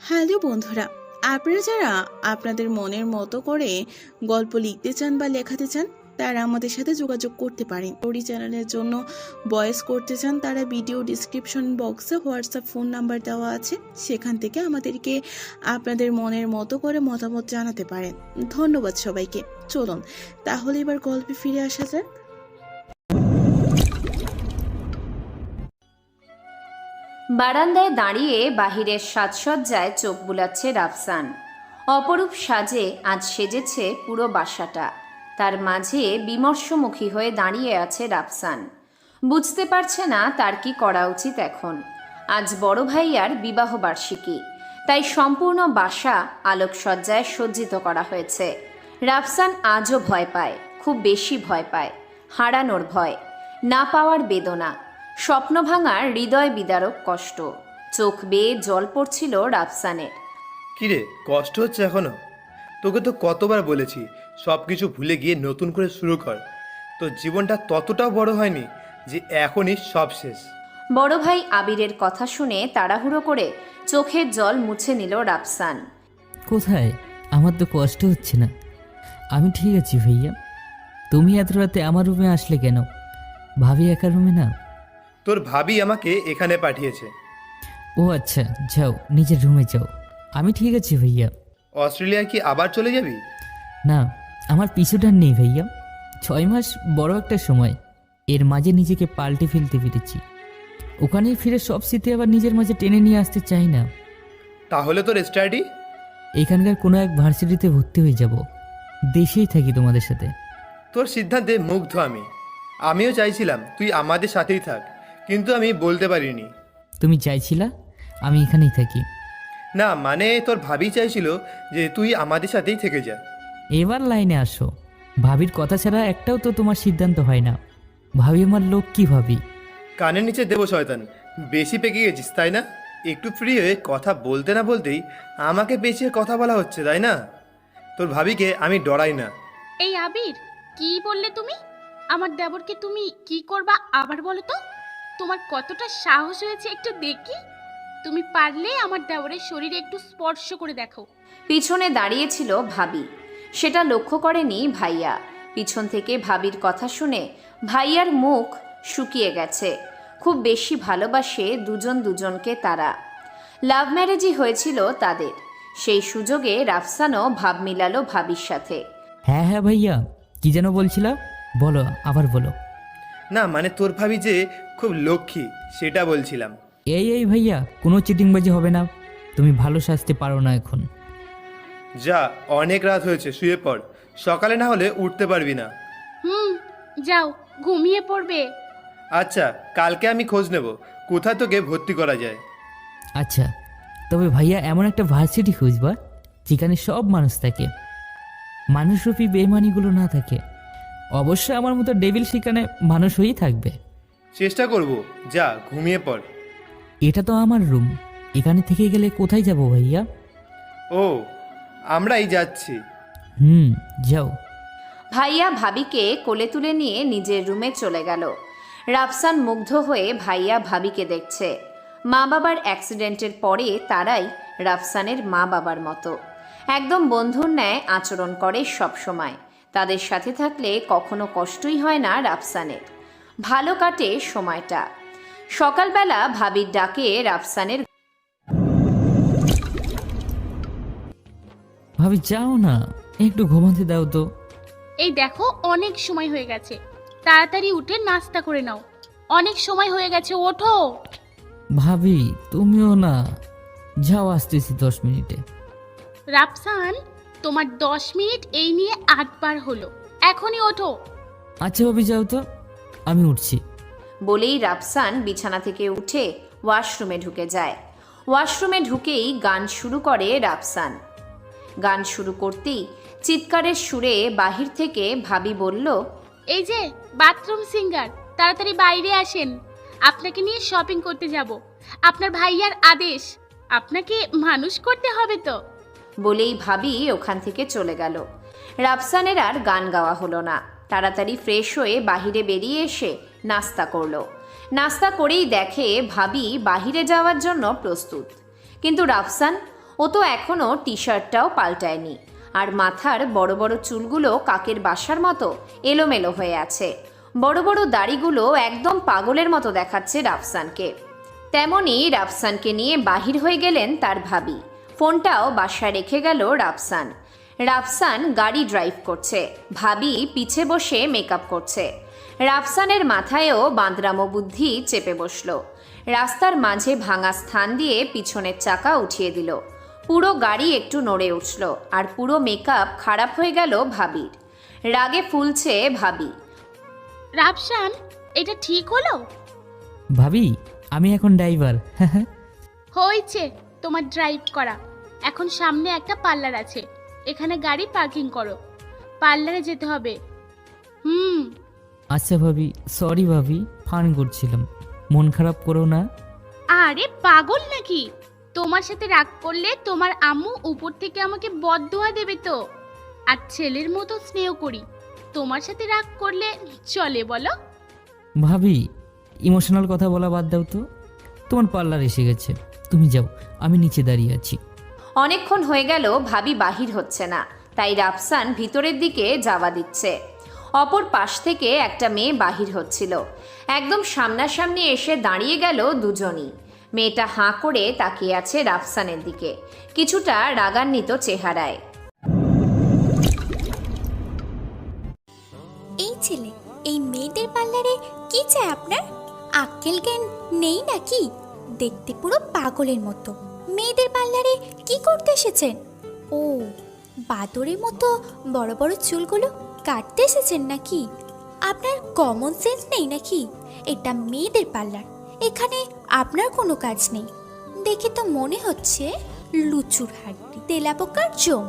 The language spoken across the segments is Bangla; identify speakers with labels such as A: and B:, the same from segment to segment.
A: হ্যালো বন্ধুরা, আপনারা যারা আপনাদের মনের মতো করে গল্প লিখতে চান বা লেখাতে চান তারা আমাদের সাথে যোগাযোগ করতে পারেন। স্টোরি চ্যানেলের জন্য ভয়েস করতে চান তারা ভিডিও ডিসক্রিপশন বক্সে হোয়াটসঅ্যাপ ফোন নাম্বার দেওয়া আছে, সেখান থেকে আমাদেরকে আপনাদের মনের মতো করে মতামত জানাতে পারেন। ধন্যবাদ সবাইকে। চলুন তাহলে এবার গল্পে ফিরে আসা যাক।
B: বারান্দায় দাঁড়িয়ে বাহিরের সাজসজ্জায় চোখ বুলাচ্ছে রাফসান। অপরূপ সাজে আজ সেজেছে পুরো বাসাটা। তার মাঝে বিমর্ষমুখী হয়ে দাঁড়িয়ে আছে রাফসান। বুঝতে পারছে না তার কি করা উচিত এখন। আজ বড় ভাইয়ার বিবাহ বার্ষিকী, তাই সম্পূর্ণ বাসা আলোকসজ্জায় সজ্জিত করা হয়েছে। রাফসান আজও ভয় পায়, খুব বেশি ভয় পায়। হারানোর ভয়, না পাওয়ার বেদনা, স্বপ্ন ভাঙার হৃদয় বিদারক কষ্ট। চোখ বেয়ে জল পড়ছিল রাফসানের।
C: কিরে, কষ্ট হচ্ছে এখনো? তোকে তো কতবার বলেছি সব কিছু ভুলে গিয়ে নতুন করে শুরু কর। তোর জীবনটা ততটাও বড় হয়নি যে এখনই সব শেষ।
B: বড় ভাই আবিরের কথা শুনে তাড়াহুড়ো করে চোখের জল মুছে নিল রাফসান।
D: কোথায়? আমার তো কষ্ট হচ্ছে না, আমি ঠিক আছি ভাইয়া। তুমি এত রাতে আমার রুমে আসলে কেন? ভাবি একা রুমে না?
C: তোর ভাবি আমাকে এখানে পাঠিয়েছে।
D: ও আচ্ছা, যাও নিজের রুমে যাও, আমি ঠিক আছি ভাইয়া।
C: অস্ট্রেলিয়ায় কি আবার চলে যাবি?
D: না, আমার পিছুটার নেই ভাইয়া। 6 মাস বড় একটা সময়, এর মাঝে নিজেকে পাল্টে ফেলতে পেরেছি। ওখানেই ফিরে সব স্মৃতি আবার নিজের মাঝে টেনে নিয়ে আসতে চাই না।
C: তাহলে তোর স্টাডি?
D: এখানকার কোনো এক ভার্সিটিতে ভর্তি হয়ে যাব, দেশেই থাকি তোমাদের সাথে।
C: তোর সিদ্ধান্তে মুগ্ধ আমি। আমিও চাইছিলাম তুই আমাদের সাথেই থাক, কিন্তু আমি বলতে পারিনি।
D: তুমি চাইছিলা আমি এখানেই থাকি?
C: না মানে তোর ভাবি চাইছিল যে তুই আমাদের সাথেই থেকে যা।
D: এবার লাইনে আসো। ভাবির কথা ছাড়া একটাও তো তোমার সিদ্ধান্ত হয় না। ভাবি আমার লোক কি ভাবি?
C: কানের নিচে দেবো শয়তান, বেশি পেকে গেছিস তাই না? একটু ফ্রি হয়ে কথা বলতে না বলতেই আমাকে পেঁচিয়ে কথা বলা হচ্ছে তাই না? তোর ভাবিকে আমি ডরাই না।
E: এই আবির, কি বললে তুমি? আমার দেবরকে তুমি কি করবা আবার বলো তো? তোমার কতটা সাহস হয়েছে একটু দেখি। তুমি পারলে আমার দেবরের শরীরে একটু স্পর্শ করে দেখো।
B: পিছনে দাঁড়িয়েছিল ভাবি, সেটা লক্ষ্য করেনি ভাইয়া। পিছন থেকে ভাবির কথা শুনে ভাইয়ার মুখ শুকিয়ে গেছে। খুব বেশি ভালোবাসে দুজন দুজনকে তারা। লাভ ম্যারেজই হয়েছিল তাদের। সেই সুযোগে রাফসানও ভাব মিলালো ভাবির সাথে।
D: হ্যাঁ হ্যাঁ ভাইয়া, কি যেন বলছিলা, বলো আবার বলো।
C: না মানে তোর ভাবি যে খুব লক্ষ্মী সেটা বলছিলাম।
D: এই ভাইয়া, কোনো চিটিংবাজি হবে না। তুমি ভালো সাজতে পারো না এখন।
C: যা, অনেক রাত হয়েছে, শুয়ে পড়। সকালে না হলে উঠতে পারবি না।
E: যাও ঘুমিয়ে পড়বে।
C: আচ্ছা, কালকে আমি খোঁজ নেব কোথায় তোকে ভর্তি করা যায়।
D: আচ্ছা, তবে ভাইয়া এমন একটা ভার্সিটি খুঁজবা যেখানে সব মানুষ থাকে, মানুষরূপী বেমানিগুলো না থাকে। অবশ্য আমার মতো ডেভিল সেখানে মানুষ হয়েই থাকবে।
C: চেষ্টা করব। যা, ঘুমিয়ে পড়।
D: এটা তো আমার রুম, এখানে থেকে গেলে কোথায় যাব ভাইয়া?
C: ও, আমরাই যাচ্ছি।
D: যাও।
B: ভাইয়া ভাবিকে কোলে তুলে নিয়ে নিজের রুমে চলে গেল। রাফসান মুগ্ধ হয়ে ভাইয়া ভাবিকে দেখছে। মা বাবার অ্যাক্সিডেন্টের পরে তারাই রাফসানের মা বাবার মতো। একদম বন্ধুর ন্যায় আচরণ করে সব সময়। তাদের সাথে থাকলে কখনো কষ্টই হয় না রাফসানের। ভালো কাটে সময়টা। সকালবেলা ভাবির ডাকে রাফসানের
D: ভাবি যাও না, একটু ঘুমাতে দাও তো।
E: এই দেখো, অনেক সময় হয়ে গেছে, তাড়াতাড়ি উঠে নাস্তা করে নাও। অনেক সময় হয়ে গেছে, ওঠো।
D: ভাবি তুমিও না, যাও, আসতেছি 10 মিনিটে।
E: রাফসান, তোমার 10 মিনিট এই নিয়ে 8 বার হলো, এখনই ওঠো।
D: আচ্ছা ভাবি যাও তো, আমি উঠছি।
B: বলেই রাফসান বিছানা থেকে উঠে ওয়াশরুমে ঢুকে যায়। ওয়াশরুমে ঢুকেই গান শুরু করে রাফসান। গান শুরু করতেই চিৎকারের সুরে বাহির থেকে ভাবি বলল,
E: এই যে বাথরুম সিঙ্গার, তাড়াতাড়ি বাইরে আসেন, আপনাকে নিয়ে শপিং করতে যাব। আপনার ভাইয়ার আদেশ, আপনাকে মানুষ করতে হবে তো।
B: বলেই ভাবি ওখান থেকে চলে গেল। রাফসানের আর গান গাওয়া হলো না। তাড়াতাড়ি ফ্রেশ হয়ে বাহিরে বেরিয়ে এসে নাস্তা করলো। নাস্তা করেই দেখে ভাবি বাহিরে যাওয়ার জন্য প্রস্তুত, কিন্তু রাফসান ও তো এখনও টি শার্টটাও পাল্টায়নি, আর মাথার বড় বড় চুলগুলো কাকের বাসার মতো এলোমেলো হয়ে আছে। বড় বড় দাড়িগুলো একদম পাগলের মতো দেখাচ্ছে রাফসানকে। তেমনই রাফসানকে নিয়ে বাহির হয়ে গেলেন তার ভাবি। ফোনটাও বাসায় রেখে গেল রাফসান। রাফসান গাড়ি ড্রাইভ করছে, ভাবি পিছে বসে মেকআপ করছে। রাফসানের মাথায়ও বাঁদরামো বুদ্ধি চেপে বসল। রাস্তার মাঝে ভাঙা স্থান দিয়ে পিছনের চাকা উঠিয়ে দিল। পুরো গাড়ি একটু নড়ে উঠল, আর পুরো মেকআপ খারাপ হয়ে গেল ভাবির। রাগে ফুলছে ভাবি।
E: রাফসান, এটা ঠিক হলো?
D: ভাবি, আমি এখন ড্রাইভার।
E: হয়েছে তোমার ড্রাইভ করা। এখন সামনে একটা পার্লার আছে, এখানে গাড়ি পার্কিং করো, পার্লারে যেতে হবে।
D: আচ্ছা ভাবি, সরি ভাবি, ফান করছিলাম, মন খারাপ করো না।
E: আরে পাগল নাকি? তোমার সাথে রাগ করলে তোমার আম্মু উপর থেকে আমাকে বদদোয়া দেবে তো। আর ছেলের মতো স্নেহ করি, তোমার সাথে রাগ করলে চলে বলো?
D: ভাবি, ইমোশনাল কথা বলা বাদ দাও তো। তোমার পার্লার এসে গেছে, তুমি যাও, আমি নিচে দাঁড়িয়ে আছি।
B: অনেকক্ষণ হয়ে গেল ভাবি বাহির হচ্ছে না, তাই রাফসান ভিতরের দিকে যাওয়া দিচ্ছে। অপর পাশ থেকে একটা মেয়ে বাহির হচ্ছিল। একদম সামনাসামনি এসে দাঁড়িয়ে গেল দুজনই। মেয়েটা হাঁ করে তাকিয়ে আছে রাফসানের দিকে, কিছুটা রাগান্বিত চেহারায়।
F: এই ছেলে, এই মেয়েদের পার্লারে কি চাই আপনার? আক্কেল জ্ঞান নেই নাকি? দেখতে পুরো পাগলের মতো। মেয়েদের পার্লারে কি করতে এসেছেন? ও, বাদরের মতো বড় বড় চুলগুলো কাটতে এসেছেন নাকি? আপনার কমন সেন্স নেই নাকি? এটা মেয়েদের পার্লার, এখানে আপনার কোনো কাজ নেই। দেখে তো মনে হচ্ছে লুচুর হাড্ডি, তেলাপোকার জম।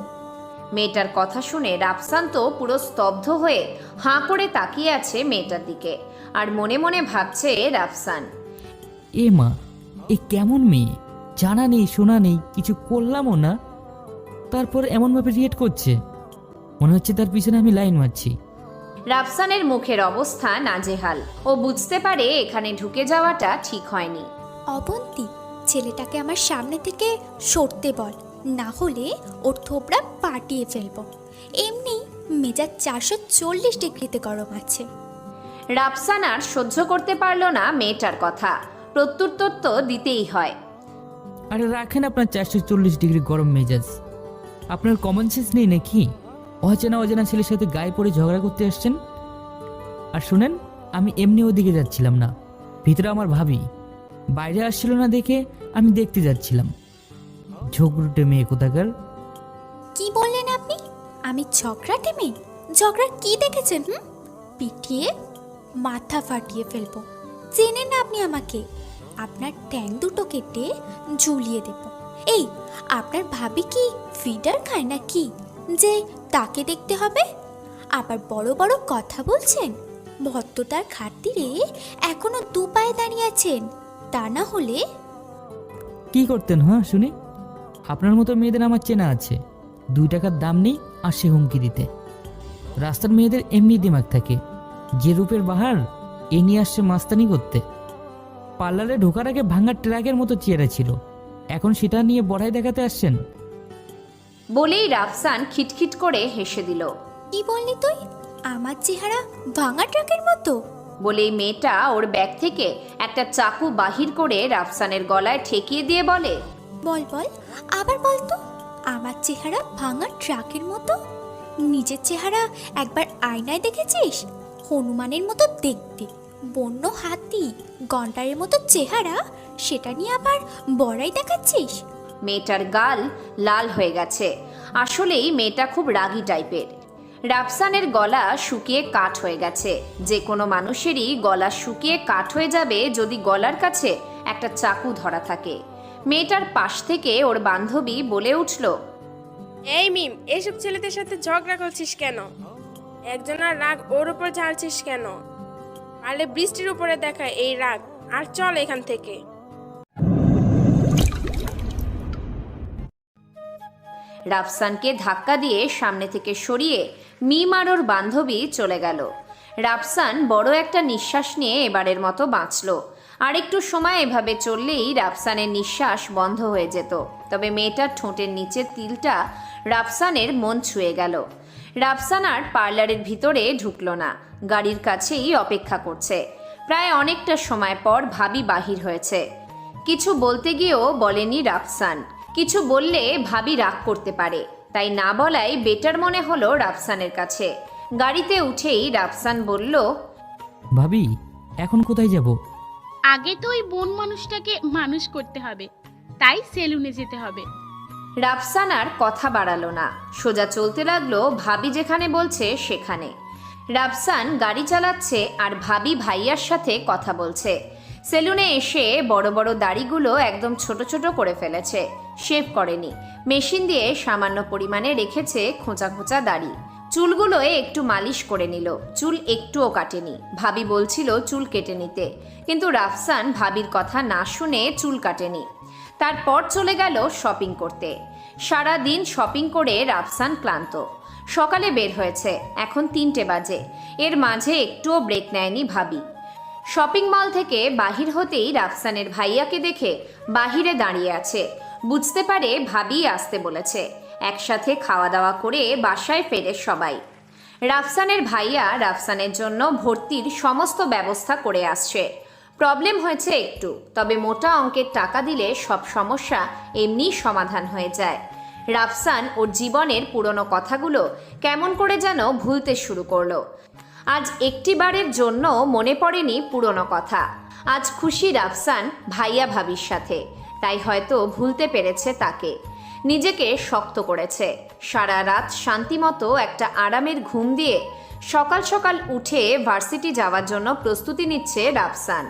B: মেয়েটার কথা শুনে রাফসান তো পুরো স্তব্ধ হয়ে হাঁ করে তাকিয়ে আছে মেয়েটার দিকে, আর মনে মনে ভাবছে রাফসান,
D: এ মা, এ কেমন মেয়ে? জানা নেই, শোনা নেই, কিছু করলামও না, তারপর এমনভাবে রিয়েক্ট করছে, মনে হচ্ছে তার পিছনে আমি লাইন মারছি।
B: রাফসানের মুখের অবস্থা নাজেহাল। ও বুঝতে পারে এখানে ঢুকে যাওয়াটা ঠিক হয়নি।
F: অবন্তী, ছেলেটাকে আমার সামনে থেকে সরতে বল, না হলে ওর থোবড়া পাটিয়ে ফেলবো। এমনি মেজাজ 440 ডিগ্রিতে গরম আছে।
B: রাফসান আর সহ্য করতে পারল না মেয়েটার কথা, প্রত্যুত্তর তো দিতেই হয়।
D: আরে রাখেন আপনার 440 ডিগ্রি গরম মেজাজ। আপনার কমন সেন্স নেই নাকি? অচেনা অজানা ছেলের সাথে গায়ে পড়ে ঝগড়া করতে আসছেন। আর শুনেন, আমি এমনি ওদিকে যাচ্ছিলাম না, ভিতরে আমার ভাবি বাইরে আসছিল না দেখে আমি দেখতে যাচ্ছিলাম। ঝগড়ুটে মেয়ে কোথাকার।
F: কি বললেন আপনি? আমি ঝগড়াটে মেয়ে? ঝগড়া কি দেখেছেন? পিটিয়ে মাথা ফাটিয়ে ফেলবো। চেনেন না আপনি আমাকে? আপনার ট্যাং দুটো কেটে ঝুলিয়ে দেব। এই, আপনার ভাবি কি ফিডার খায় নাকি যে তাকে দেখতে হবে? আবার বড় বড় কথা বলছেন। ভদ্রতার খাতিরে এখনো দু পায়ে দাঁড়িয়ে আছেন, তা না হলে।
D: কি করতেন হ্যাঁ শুনি? আপনার মতো মেয়েদের আমার চেনা আছে, 2 টাকার দাম নেই আসে হুমকি দিতে। রাস্তার মেয়েদের এমনি দিমাগ থাকে, যে রূপের বাহার এ নিয়ে আসছে মাস্তানি করতে। পার্লারে ঢোকার আগে ভাঙা ট্রাকের মতো চেহারা ছিল, এখন সেটা নিয়ে বড়াই দেখাতে আসছেন।
B: বলেই রাফসান খিটখিট করে হেসে দিল।
F: কি বললি তুই? আমার চেহারা ভাঙা ট্রাকের মতো?
B: বলেই মেয়েটা ওর ব্যাগ থেকে একটা চাকু বাহির করে রাফসানের গলায় ঠেকিয়ে দিয়ে বলে,
F: বল বল, আবার বল তো। আমার চেহারা ভাঙা ট্রাকের মতো? নিজের চেহারা একবার আয়নায় দেখেছিস? হনুমানের মতো দেখতে, বন্য হাতি, গন্ডারের মতো চেহারা, সেটা নিয়ে আবার বড়াই দেখাচ্ছিস?
B: মেয়েটার গাল লাল হয়ে গেছে। আসলেই মেয়েটা খুব রাগী টাইপের। রাফসানের গলা শুকিয়ে কাঠ হয়ে গেছে। যে কোনো মানুষেরই গলা শুকিয়ে কাঠ হয়ে যাবে যদি গলার কাছে একটা চাকু ধরা থাকে। মেয়েটার পাশ থেকে ওর বান্ধবী বলে উঠল,
G: এই মিম, এইসব ছেলেদের সাথে ঝগড়া করছিস কেন? একজনের রাগ ওর উপর ঝাড়ছিস কেন? পারলে বৃষ্টির উপরে দেখায় এই রাগ, আর চল এখান থেকে।
B: রাফসানকে ধাক্কা দিয়ে সামনে থেকে সরিয়ে মিম আর ওর বান্ধবী চলে গেল। রাফসান বড় একটা নিঃশ্বাস নিয়ে এবারের মতো বাঁচল। আর একটু সময় এভাবে চললেই রাফসানের নিঃশ্বাস বন্ধ হয়ে যেত। তবে মেয়েটার ঠোঁটের নিচের তিলটা রাফসানের মন ছুঁয়ে গেল। রাফসান আর পার্লারের ভিতরে ঢুকলো না, গাড়ির কাছেই অপেক্ষা করছে। প্রায় অনেকটা সময় পর ভাবি বাহির হয়েছে। কিছু বলতে গিয়েও বলেনি রাফসান। কিছু বললে ভাবি রাগ করতে পারে, তাই না বলাই বেটার মনে হলো রাফসানের কাছে। গাড়িতে উঠেই রাফসান বলল,
D: ভাবি এখন কোথায় যাব?
E: আগে তো ওই বোন মানুষটাকে মানুষ করতে হবে, তাই সেলুনে যেতে হবে।
B: রাফসান আর কথা বাড়ালো না, সোজা চলতে লাগলো ভাবি যেখানে বলছে সেখানে। রাফসান গাড়ি চালাচ্ছে আর ভাবি ভাইয়ার সাথে কথা বলছে। সেলুনে এসে বড় বড় দাড়িগুলো একদম ছোট ছোট করে ফেলেছে, শেভ করেনি। মেশিন দিয়ে সামান্য পরিমাণে রেখেছে খোঁচা খোঁচা দাড়ি। চুলগুলোয় একটু মালিশ করে নিল, চুল একটুও কাটেনি। ভাবি বলছিল চুল কেটে নিতে, কিন্তু রাফসান ভাবির কথা না শুনে চুল কাটেনি। তারপর চলে গেল শপিং করতে। সারা দিন শপিং করে রাফসান ক্লান্ত। সকালে বের হয়েছে, এখন 3টে বাজে। এর মাঝে একটুও ব্রেক নেয়নি ভাবি। শপিং মল থেকে বাহির হতেই রাফসানের ভাইয়াকে দেখে বাহিরে দাঁড়িয়ে আছে। বুঝতে পারে ভাবি আসতে বলেছে। একসাথে খাওয়া দাওয়া করে বাসায় ফেরে সবাই। রাফসানের ভাইয়া রাফসানের জন্য ভর্তির সমস্ত ব্যবস্থা করে আসছে। প্রবলেম হয়েছে একটু, তবে মোটা অঙ্কের টাকা দিলে সব সমস্যা এমনি সমাধান হয়ে যায়। রাফসান ওর জীবনের পুরনো কথাগুলো কেমন করে যেন ভুলতে শুরু করলো। আজ একটিবারের জন্য মনে পড়েনি পুরনো কথা। আজ খুশি রাফসান ভাইয়া ভাবির সাথে, তাই হয়তো ভুলতে পেরেছে তাকে। নিজেকে শক্ত করেছে। সারা রাত শান্তিমতো একটা আরামের ঘুম দিয়ে সকাল সকাল উঠে ভার্সিটি যাওয়ার জন্য প্রস্তুতি নিচ্ছে রাফসান।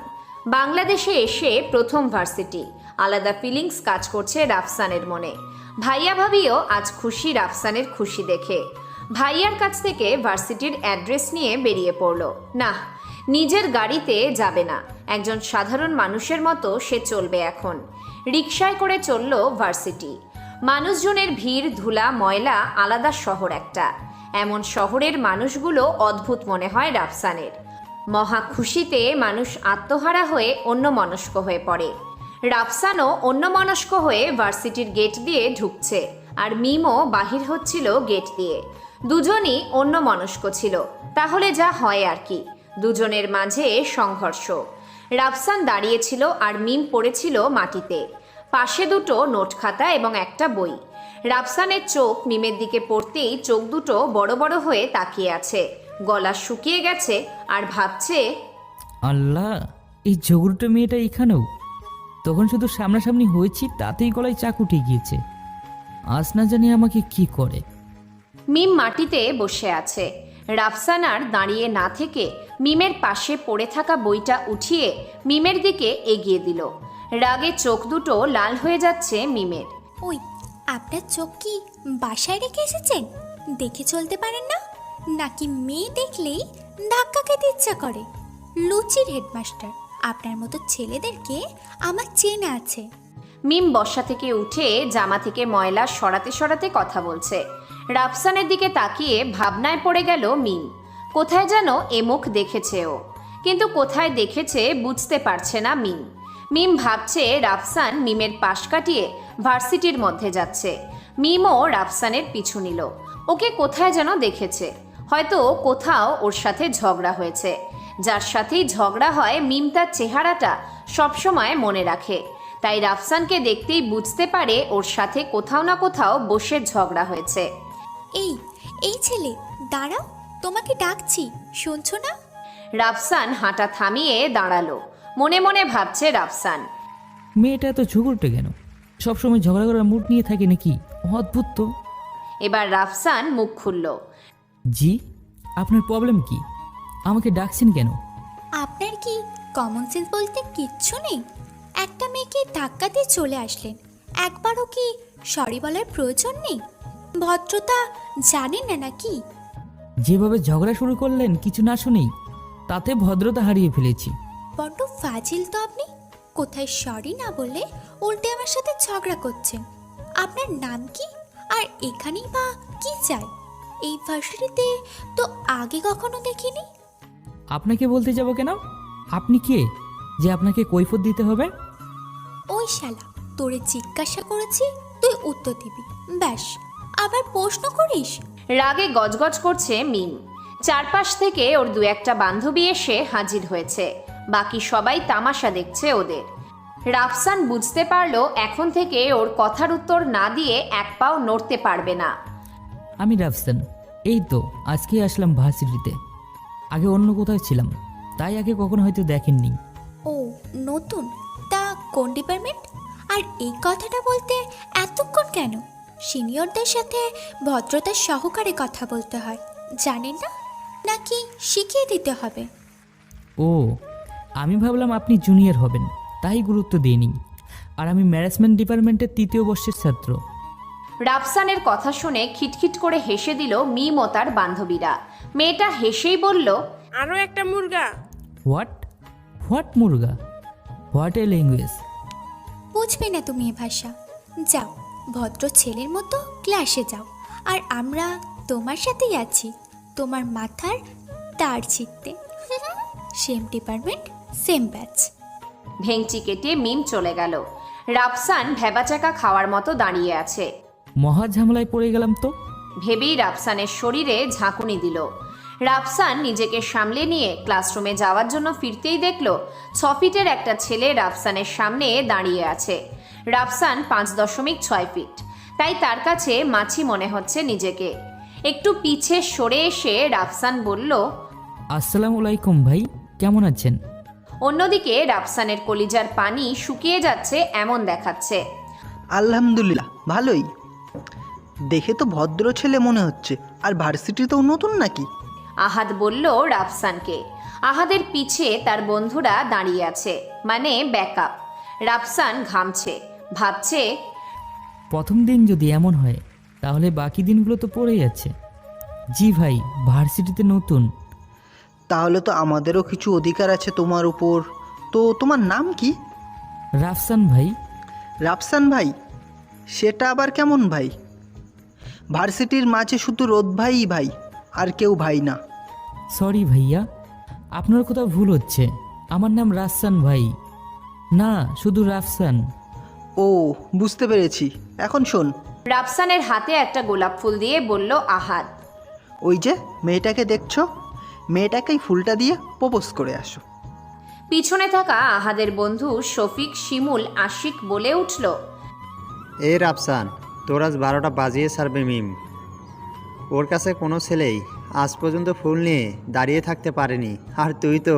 B: বাংলাদেশে এসে প্রথম ভার্সিটি, আলাদা ফিলিংস কাজ করছে রাফসানের মনে। ভাইয়া ভাবিও আজ খুশি রাফসানের খুশি দেখে। ভাইয়ার কাছ থেকে ভার্সিটির অ্যাড্রেস নিয়ে বেরিয়ে পড়ল। না, নিজের গাড়িতে যাবে না, একজন সাধারণ মানুষের মতো সে চলবে এখন। রিকশায় করে চলল ভার্সিটি। মানুষজনের ভিড়, ধুলা, ময়লা, আলাদা শহর একটা। এমন শহরের মানুষগুলো অদ্ভুত মনে হয় রাফসানের। মহা খুশিতে মানুষ আত্মহারা হয়ে অন্যমনস্ক হয়ে পড়ে। রাফসানও অন্যমনস্ক হয়ে ভার্সিটির গেট দিয়ে ঢুকছে, আর মিমও বাহির হচ্ছিল গেট দিয়ে। দুজনই অন্যমনস্ক ছিল, তাহলে যা হয় আর কি। দুজনের মাঝে সংঘর্ষ। রাফসান দাঁড়িয়েছিল আর মিম পড়েছিল মাটিতে। পাশে দুটো নোট খাতা এবং একটা বই। রাফসানের চোখ মিমের দিকে পড়তেই চোখ দুটো বড় বড় হয়ে তাকিয়ে আছে। গলা শুকিয়ে গেছে আর ভাবছে,
D: আল্লাহ, এই ঝগড়ুটো মেয়েটা এখানেও। তখন শুধু সামনাসামনি হয়েছি, তাতেই গলায় চাকু উঠে গিয়েছে। আজ না জানি আমাকে কি করে।
B: মিম মাটিতে বসে আছে। রাফসান আর দাঁড়িয়ে না থেকে মিমের পাশে পড়ে থাকা বইটা উঠিয়ে মিমের দিকে এগিয়ে দিল। রাগে চোখ দুটো লাল হয়ে যাচ্ছে মিমের।
F: ওই, আপনার চোখ কি বাসায় রেখে এসেছেন? দেখে চলতে পারেন না? নাকি মেয়ে দেখলেই ধাক্কা খেতে ইচ্ছা করে? লুচির হেডমাস্টার, আপনার মতো ছেলেদেরকে আমার চেনা আছে।
B: মিম বসা থেকে উঠে জামা থেকে ময়লা সরাতে সরাতে কথা বলছে। রাফসানের দিকে তাকিয়ে ভাবনায় পড়ে গেল মিম। কোথায় যেন এ মুখ দেখেছে ও, কিন্তু কোথায় দেখেছে বুঝতে পারছে না মিম। মিম ভাবছে রাফসান মিমের পাশ কাটিয়ে ভার্সিটির মধ্যে যাচ্ছে। মিমও রাফসানের পিছু নিল। ওকে কোথায় যেন দেখেছে, হয়তো কোথাও ওর সাথে ঝগড়া হয়েছে। যার সাথেই ঝগড়া হয় মিম তার চেহারাটা সবসময় মনে রাখে, তাই রাফসানকে দেখতেই বুঝতে পারে ওর সাথে কোথাও না কোথাও বসে ঝগড়া হয়েছে।
F: এই ছেলে, দাঁড়াও, তোমাকে ডাকছি, শুনছো না?
B: রাফসান হাঁটা থামিয়ে দাঁড়ালো। মনে মনে ভাবছে রাফসান,
D: মেয়েটা এত ঝগড়ুটে কেন? সবসময় ঝগড়া করার মুড নিয়ে থাকে নাকি? অদ্ভুত তো।
B: এবার রাফসান মুখ খুলল।
D: জি, আপনার প্রবলেম কি? আমাকে ডাকছেন কেন?
F: আপনার কি কমন সেন্স বলতে কিচ্ছু নেই? একটা মেয়েকে ধাক্কা দিয়ে চলে আসলেন, একবারও কি সরি বলার প্রয়োজন নেই? ভদ্রতা জানেন না নাকি?
D: যেভাবে ঝগড়া শুরু করলেন কিছু না শুনেই, তাতে ভদ্রতা হারিয়ে ফেলেছি।
F: বড্ড ফাজিল তো আপনি। কোথায় সরি না বলে উল্টে আমার সাথে ঝগড়া করছেন। আপনার নাম কি, আর এখানেই বা কি চাই? এই ভার্সিটিতে তো আগে কখনো দেখিনি।
D: আপনাকে বলতে যাব কেন? আপনি কে যে আপনাকে কৈফিয়ত দিতে হবে?
F: ওই শালা, তোরে জিজ্ঞাসা করেছি তুই উত্তর দিবি, ব্যাস। আবার প্রশ্ন করিস?
B: রাগে গজগজ করছে মিম। চারপাশ থেকে ওর দু একটা বান্ধবী এসে হাজির হয়েছে, বাকি সবাই তামাশা দেখছে ওদের। রাফসান বুঝতে পারলো এখন থেকে ওর কথার উত্তর না দিয়ে এক পাও নড়তে পারবে না।
D: আমি রাফসান, এই তো আজকে আসলাম ভার্সিটিতে। আগে অন্য কোথাও ছিলাম, তাই আগে কখনো হয়তো দেখেননি।
F: ও নতুন? তা কোন ডিপার্টমেন্ট? আর এই কথাটা বলতে এতক্ষণ কেন? সিনিয়রদের সাথে ভদ্রতার সহকারে কথা বলতে হয়, জানেন না? নাকি শিখিয়ে দিতে হবে?
D: ও, আমি ভাবলাম আপনি জুনিয়র হবেন, তাই গুরুত্ব দিইনি। আর আমি ম্যানেজমেন্ট ডিপার্টমেন্টের 3য় বর্ষের ছাত্র।
B: রাফসানের কথা শুনে খিটখিট করে হেসে দিল মিম ও তার বান্ধবীরা। মেয়েটা হেসেই বলল,
G: আরও একটা মুরগা।
D: হোয়াট হোয়াট মুরগা? What a language?
F: বুঝবে না তুমি এ ভাষা। যাও, ভদ্র ছেলের মতো ক্লাসে যাও। আর আমরা তোমার সাথেই আছি, তোমার মাথার তার ছিটতে। Same department, same batch.
B: ভেংচি কেটে মিম চলে গেল। রাফসান ভেবাচাকা খাওয়ার মতো দাঁড়িয়ে আছে।
D: মহা ঝামেলায় পড়ে গেলাম তো।
B: ভেবেই রাফসানের শরীরে ঝাঁকুনি দিল। রাফসান নিজেকে সামলে নিয়ে ক্লাসরুমে যাওয়ার জন্য ফিরতেই দেখল 6 ফিটের একটা ছেলে রাফসানের সামনে দাঁড়িয়ে আছে। রাফসান 5.6 ফিট, তাই তার কাছে মাছি মনে হচ্ছে নিজেকে। একটু পিছে সরে এসে রাফসান বলল,
D: আসসালামু আলাইকুম ভাই, কেমন আছেন?
B: অন্যদিকে রাফসানের কলিজার পানি শুকিয়ে যাচ্ছে এমন দেখাচ্ছে।
H: আলহামদুলিল্লাহ, ভালোই। দেখে তো ভদ্র ছেলে মনে হচ্ছে। আর ভার্সিটিতেও নতুন নাকি?
B: আহাদ বলল রাফসানকে। আহাদের পিছে তার বন্ধুরা দাঁড়িয়ে আছে, মানে ব্যাকআপ। রাফসান ঘামছে, ভাবছে,
D: প্রথম দিন যদি এমন হয় তাহলে বাকি দিনগুলো তো পড়েই আছে। জি ভাই, ভার্সিটিতে নতুন।
H: তাহলে তো আমাদেরও কিছু অধিকার আছে তোমার উপর। তো তোমার নাম কি?
D: রাফসান ভাই।
H: রাফসান ভাই? সেটা আবার কেমন ভাই? ভার্সিটির মাঝে শুধু রোদ ভাইই ভাই, আর কেউ ভাই না।
D: সরি ভাইয়া, আপনার কোথাও ভুল হচ্ছে। আমার নাম রাফসান ভাই, না শুধু রাফসান।
H: ও, বুঝতে পেরেছি। এখন শোন।
B: রাফসানের হাতে একটা গোলাপ ফুল দিয়ে বলল আহাদ,
H: ওই যে মেয়েটাকে দেখছো, মেয়েটাকেই ফুলটা দিয়ে প্রপোজ করে আসো।
B: পিছনে থাকা আহাদের বন্ধু শফিক, শিমুল, আশিক বলে উঠল,
I: এ রাফসান, তোর আজ 12টা বাজিয়ে ছাড়বে মিম। ওর কাছে কোনো ছেলেই আজ পর্যন্ত ফুল নিয়ে দাঁড়িয়ে থাকতে পারেনি, আর তুই তো।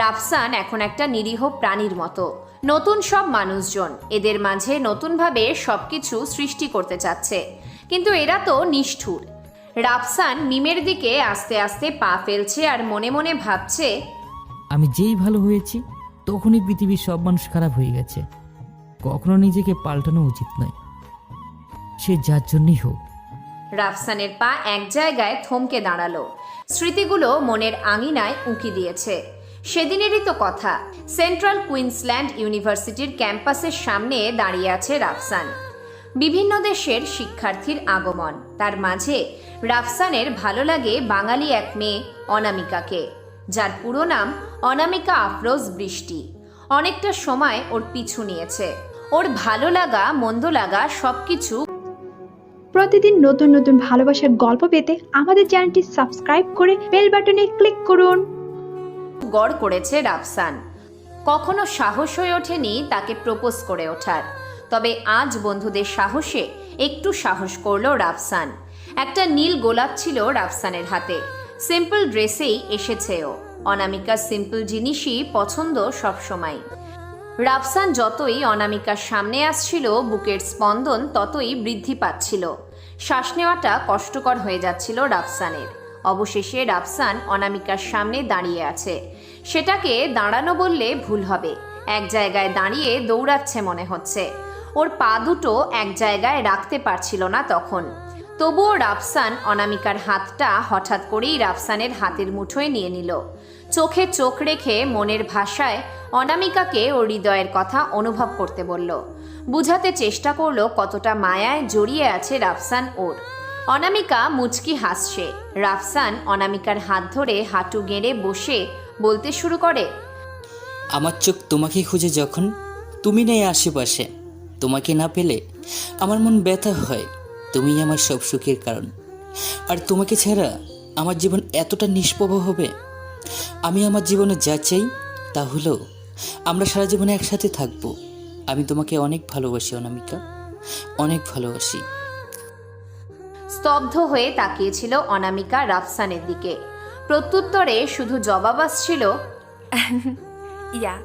B: রাফসান এখন একটা নিরীহ প্রাণীর মতো। নতুন সব মানুষজন, এদের মাঝে নতুনভাবে সবকিছু সৃষ্টি করতে চাচ্ছে, কিন্তু এরা তো নিষ্ঠুর। রাফসান মিমের দিকে আস্তে আস্তে পা ফেলছে আর মনে মনে ভাবছে,
D: আমি যেই ভালো হয়েছি তখনই পৃথিবীর সব মানুষ খারাপ হয়ে গেছে। কখনো নিজেকে পাল্টানো উচিত নয়, সে যার জন্যই হোক।
B: রাফসানের পা এক জায়গায় থমকে দাঁড়ালো। স্মৃতিগুলো মনের আঙিনায় উঁকি দিয়েছে। সেদিনেরই তো কথা, সেন্ট্রাল কুইন্সল্যান্ড ইউনিভার্সিটির ক্যাম্পাসের সামনে দাঁড়িয়ে আছে রাফসান। বিভিন্ন দেশের শিক্ষার্থীর আগমন, তার মাঝে রাফসানের ভালো লাগে বাঙালি এক মেয়ে অনামিকাকে, যার পুরো নাম অনামিকা আফরোজ বৃষ্টি। অনেকটা সময় ওর পিছু নিয়েছে। ওর ভালো লাগা মন্দ লাগা সবকিছু।
J: প্রতিদিন নতুন নতুন ভালোবাসার গল্প পেতে আমাদের চ্যানেলটি সাবস্ক্রাইব করে বেল বাটনে ক্লিক করুন।
B: গড় করেছে রাফসান। কখনো সাহস হয়ে ওঠেনি তাকে প্রপোজ করে ওঠার, তবে আজ বন্ধুদের সাহসে একটু সাহস করলো রাফসান। একটা নীল গোলাপ ছিল রাফসানের হাতে। সিম্পল ড্রেসেই এসেছে ও। অনামিকার সিম্পল জিনিসই পছন্দ সবসময়। রাফসান যতই অনামিকার সামনে আসছিল, বুকের স্পন্দন ততই বৃদ্ধি পাচ্ছিল। শ্বাস নেওয়াটা কষ্টকর হয়ে যাচ্ছিল রাফসানের। অবশেষে রাফসান অনামিকার সামনে দাঁড়িয়ে আছে। সেটাকে দাঁড়ানো বললে ভুল হবে, এক জায়গায় দাঁড়িয়ে দৌড়াচ্ছে মনে হচ্ছে। ওর পা দুটো এক জায়গায় রাখতে পারছিল না তখন। তবুও রাফসান অনামিকার হাতটা হঠাৎ করেই রাফসানের হাতের মুঠোয় নিয়ে নিল। চোখে চোখ রেখে মনের ভাষায় অনামিকাকে ওর হৃদয়ের কথা অনুভব করতে বলল। বুঝাতে চেষ্টা করলো কতটা মায়ায় জড়িয়ে আছে রাফসান ওর। অনামিকা মুচকি হাসছে। রাফসান অনামিকার হাত ধরে হাঁটু গেড়ে বসে বলতে শুরু করে,
K: আমার চোখ তোমাকে খুঁজে, যখন তুমি নেই আশেপাশে তোমাকে না পেলে আমার মন ব্যথা হয়। তুমিই আমার সব সুখের কারণ। আর তোমাকে ছাড়া আমার জীবন এতটা নিষ্প্রভ হবে। আমি আমার জীবনে যা চাই তা হলো আমরা সারা জীবনে একসাথে থাকবো। আমি তোমাকে অনেক ভালোবাসি অনামিকা, অনেক ভালোবাসি।
B: স্তব্ধ হয়ে তাকিয়েছিল অনামিকা রাফসানের দিকে। প্রত্যুত্তরে শুধু জবাব আসছিল
G: ইয়া।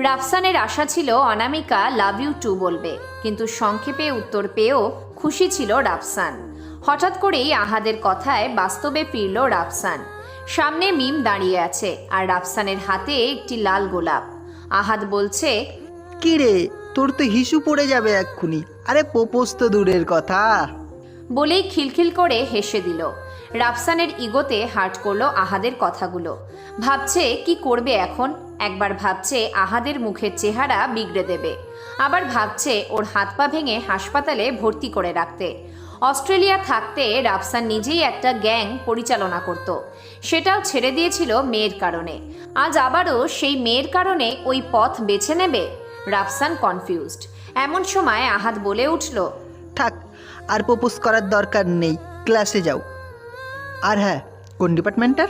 B: রাফসানের আশা ছিল অনামিকা লাভ ইউ টু বলবে, কিন্তু সংক্ষেপে উত্তর পেয়েও খুশি ছিল রাফসান। হঠাৎ করেই আহাদের কথায় বাস্তবে ফিরল রাফসান। সামনে মিম দাঁড়িয়ে আছে আর রাফসানের হাতে একটি লাল গোলাপ। আহাদ বলছে,
H: কি রে, তোর তো হিসু পড়ে যাবে এক্ষুনি। আরে প্রপোজ তো দূরের কথা।
B: বলেই খিলখিল করে হেসে দিল। রাফসানের ইগোতে হার্ট করলো আহাদের কথাগুলো। ভাবছে কি করবে এখন। একবার ভাবছে আহাদের মুখের চেহারা বিগড়ে দেবে, আবার ভাবছে ওর হাত পা ভেঙে হাসপাতালে ভর্তি করে রাখতে। অস্ট্রেলিয়া থাকতে রাফসান নিজেই একটা গ্যাং পরিচালনা করত, সেটাও ছেড়ে দিয়েছিল মেয়ের কারণে। আজ আবারও সেই মেয়ের কারণে ওই পথ বেছে নেবে। রাফসান কনফিউজড। এমন সময় আহাদ বলে উঠল,
H: থাক, আর প্রপোজ করার দরকার নেই, ক্লাসে যাও। আর হ্যাঁ, কোন ডিপার্টমেন্টার?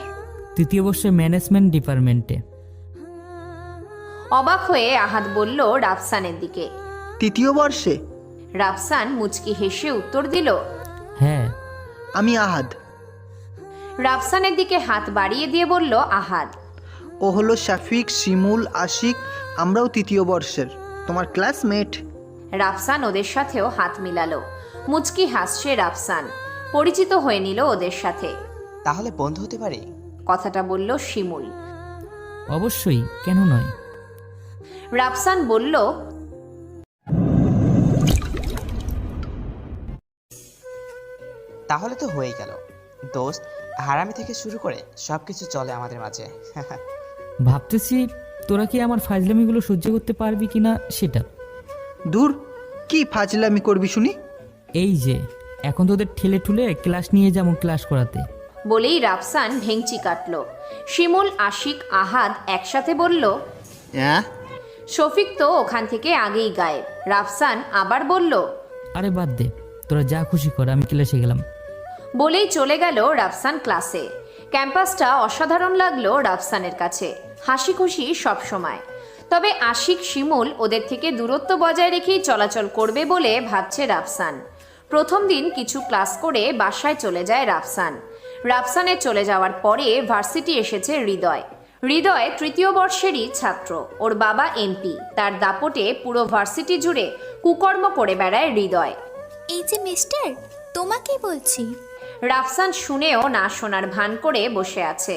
D: 3য় বর্ষে ম্যানেজমেন্ট ডিপার্টমেন্টে।
B: অবাক হয়ে আহাদ বলল রাফসানের দিকে।
H: 3য় বর্ষে?
B: রাফসান মুচকি হেসে উত্তর দিল,
D: হ্যাঁ।
H: আমি আহাদ।
B: রাফসানের দিকে হাত বাড়িয়ে দিয়ে বলল আহাদ।
H: ও হলো শাফিক, শিমুল, আশিক, আমরাও 3য় বর্ষের, তোমার ক্লাসমেট।
B: রাফসান ওদের সাথেও হাত মিলালো। মুচকি হাসছে রাফসান। পরিচিত হয়ে নিল ওদের সাথে।
L: তাহলে বন্ধু হতে পারে?
B: কথাটা বলল শিমুল।
D: অবশ্যই, কেন নয়?
B: রাফসান বলল,
L: তাহলে তো হয়েই গেল দোস্ত। হারামি থেকে শুরু করে সবকিছু চলে আমাদের মাঝে।
D: ভাবতেছি তোরা কি আমার ফাজলামিগুলো সহ্য করতে পারবি কিনা সেটা।
H: দূর, কি ফাজলামি করবি শুনি?
D: এই যে এখন তোদের ঠেলে ঠুলে ক্লাস নিয়ে যাবো ক্লাস করাতে।
B: বলেই রাফসান ভেঙচি কাটল। শিমুল, আশিক, আহাদ একসাথে বলল,
I: হ্যাঁ।
B: শফিক তো ওখান থেকে আগেই গায়েব। রাফসান আবার বলল,
D: আরে বাদ দে, তোরা যা খুশি কর, আমি ক্লাসে গেলাম।
B: বলেই চলে গেল রাফসান ক্লাসে। ক্যাম্পাসটা অসাধারণ লাগলো রাফসানের কাছে, হাসি খুশি সব সময়। তবে আশিক, শিমুল ওদের থেকে দূরত্ব বজায় রেখেই চলাচল করবে বলে ভাবছে রাফসান। প্রথম দিন কিছু ক্লাস করে বাসায় চলে যায় রাফসান। রাফসানের চলে যাওয়ার পরে ভার্সিটি এসেছে হৃদয়। হৃদয় 3য় বর্ষেরই ছাত্র। ওর বাবা এমপি। তার দাপটে পুরো ভার্সিটি জুড়ে কুকর্ম করে বেড়ায় হৃদয়।
F: এই যে মিস্টার, তোমাকেই বলছি।
B: রাফসান শুনেও না শোনার ভান করে বসে আছে।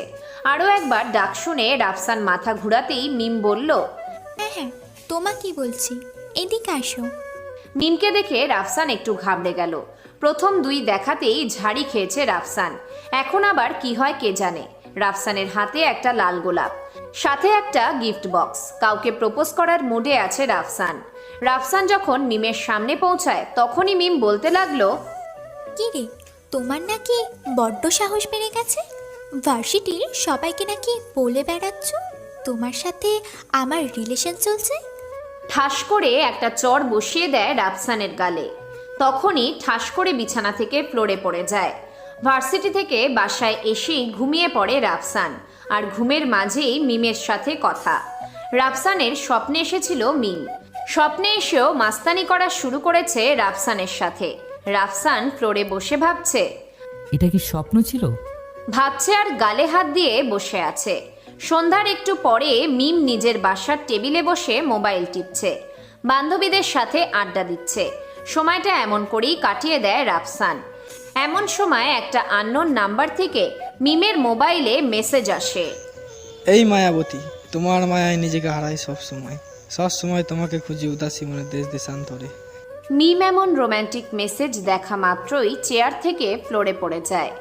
B: আরও একবার ডাক শুনে রাফসান মাথা ঘুরাতেই মিম বলল,
F: হ্যাঁ হ্যাঁ, তোমাকেই বলছি, এদিকে আসো।
B: মিমকে দেখে রাফসান একটু ঘাবড়ে গেল। প্রথম 2 দেখাতেই ঝাড়ি খেয়েছে রাফসান। এখন আবার কি হয় কে জানে। রাফসানের হাতে একটা লাল গোলাপ, সাথে একটা গিফট বক্স। কাউকে প্রপোজ করার মুডে আছে রাফসান। রাফসান যখন মিমের সামনে পৌঁছায় তখনই মিম বলতে লাগলো,
F: কি রে, তোমার নাকি বড্ড সাহস বেড়ে গেছে। ভার্সিটির সবাইকে নাকি বলে বেড়াচ্ছ তোমার সাথে আমার রিলেশন চলছে।
B: ঠাস করে একটা চড় বসিয়ে দেয় রাফসানের গালে। তখনই ঠাস করে বিছানা থেকে ফ্লোরে পড়ে যায়। ভার্সিটি থেকে বাসায় এসেই ঘুমিয়ে পড়ে রাফসান। আর ঘুমের মাঝেই মিমের সাথে কথা। রাফসানের স্বপ্নে এসেছিল মিম। স্বপ্নে এসেও মাস্তানি করা শুরু করেছে রাফসানের সাথে। রাফসান ফ্লোরে বসে ভাবছে,
D: এটা কি স্বপ্ন ছিল?
B: ভাবছে আর গালে হাত দিয়ে বসে আছে। সন্ধ্যার একটু পরে মিম নিজের বাসার টেবিলে বসে মোবাইল টিপছে, বান্ধবীদের সাথে আড্ডা দিচ্ছে। সময়টা এমন করেই কাটিয়ে দেয় রাফসান। এমন সময় একটা আননোন নাম্বার থেকে মিমের মোবাইলে মেসেজ আসে।
M: এই মায়াবতী, তোমার মায়ায় নিজেকে হারাই সব সময় তোমাকে খুঁজি উদাসী মনে দেশ দেশান্তরে।
B: মিম এমন রোম্যান্টিক মেসেজ দেখা মাত্রই চেয়ার থেকে ফ্লোরে পড়ে যায়।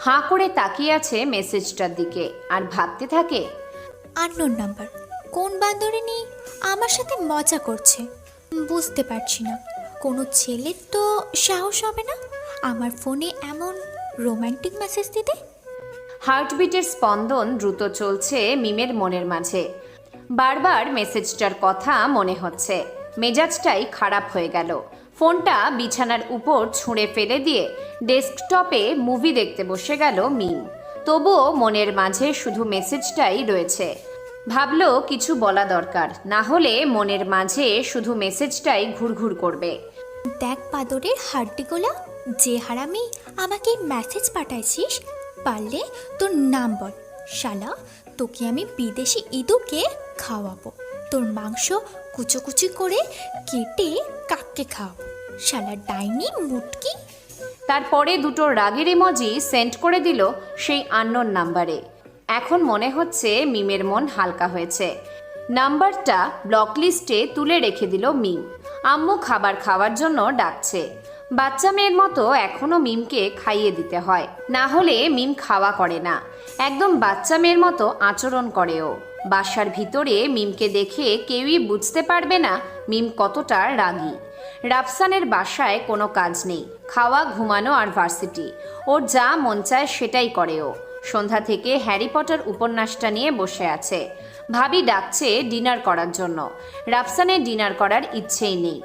B: হাঁ করে তাকিয়ে আছে মেসেজটার দিকে আর ভাবতে থাকে,
F: আননোন নাম্বার, কোন বান্দরিনী আমার সাথে মজা করছে। বুঝতে পারছি না, কোনো ছেলের তো সাহস হবে না আমার ফোনে এমন রোম্যান্টিক মেসেজ দিতে।
B: হার্টবিটের স্পন্দন দ্রুত চলছে মিমের মনের মাঝে। বারবার মেসেজটার কথা মনে হচ্ছে। মেজাজটাই খারাপ হয়ে গেল। ফোনটা বিছানার উপর ছুঁড়ে ফেলে দিয়ে ডেস্কটপে মুভি দেখতে বসে গেল মিম। তবুও মনের মাঝে শুধু মেসেজটাই রয়েছে। ভাবলো কিছু বলা দরকার, না হলে মনের মাঝে শুধু মেসেজটাই ঘুরঘুর করবে।
F: দেখ বাদরের হাড্ডিগুলো, যে হারামি আমাকে মেসেজ পাঠাইছিস, পারলে তোর নাম বল। শালা, তোকে আমি বিদেশি ইঁদুরকে খাওয়াবো, তোর মাংস কুচো কুচি করে কেটে কাককে খাওয়াবো। শালা ডাইনি মুটকি।
B: তারপরে দুটো রাগের ইমোজি সেন্ড করে দিল সেই আননোন নাম্বারে। এখন মনে হচ্ছে মিমের মন হালকা হয়েছে। নাম্বারটা ব্লক লিস্টে তুলে রেখে দিল মিম। আম্মু খাবার খাওয়ার জন্য ডাকছে। বাচ্চা মেয়ের মতো এখনো মিমকে খাইয়ে দিতে হয়, না হলে মিম খাওয়া করে না। একদম বাচ্চা মেয়ের মতো আচরণ করেও। বাসার ভিতরে মিমকে দেখে কেউই বুঝতে পারবে না মিম কতটা রাগী। রাফসানের বাসায় কোনো কাজ নেই, খাওয়া, ঘুমানো আর ভার্সিটি। ওর যা মন চায় সেটাই করে ও। সন্ধ্যা থেকে হ্যারি পটার উপন্যাসটা নিয়ে বসে আছে। ভাবি ডাকছে ডিনার করার জন্য। রাফসানের ডিনার করার ইচ্ছেই নেই,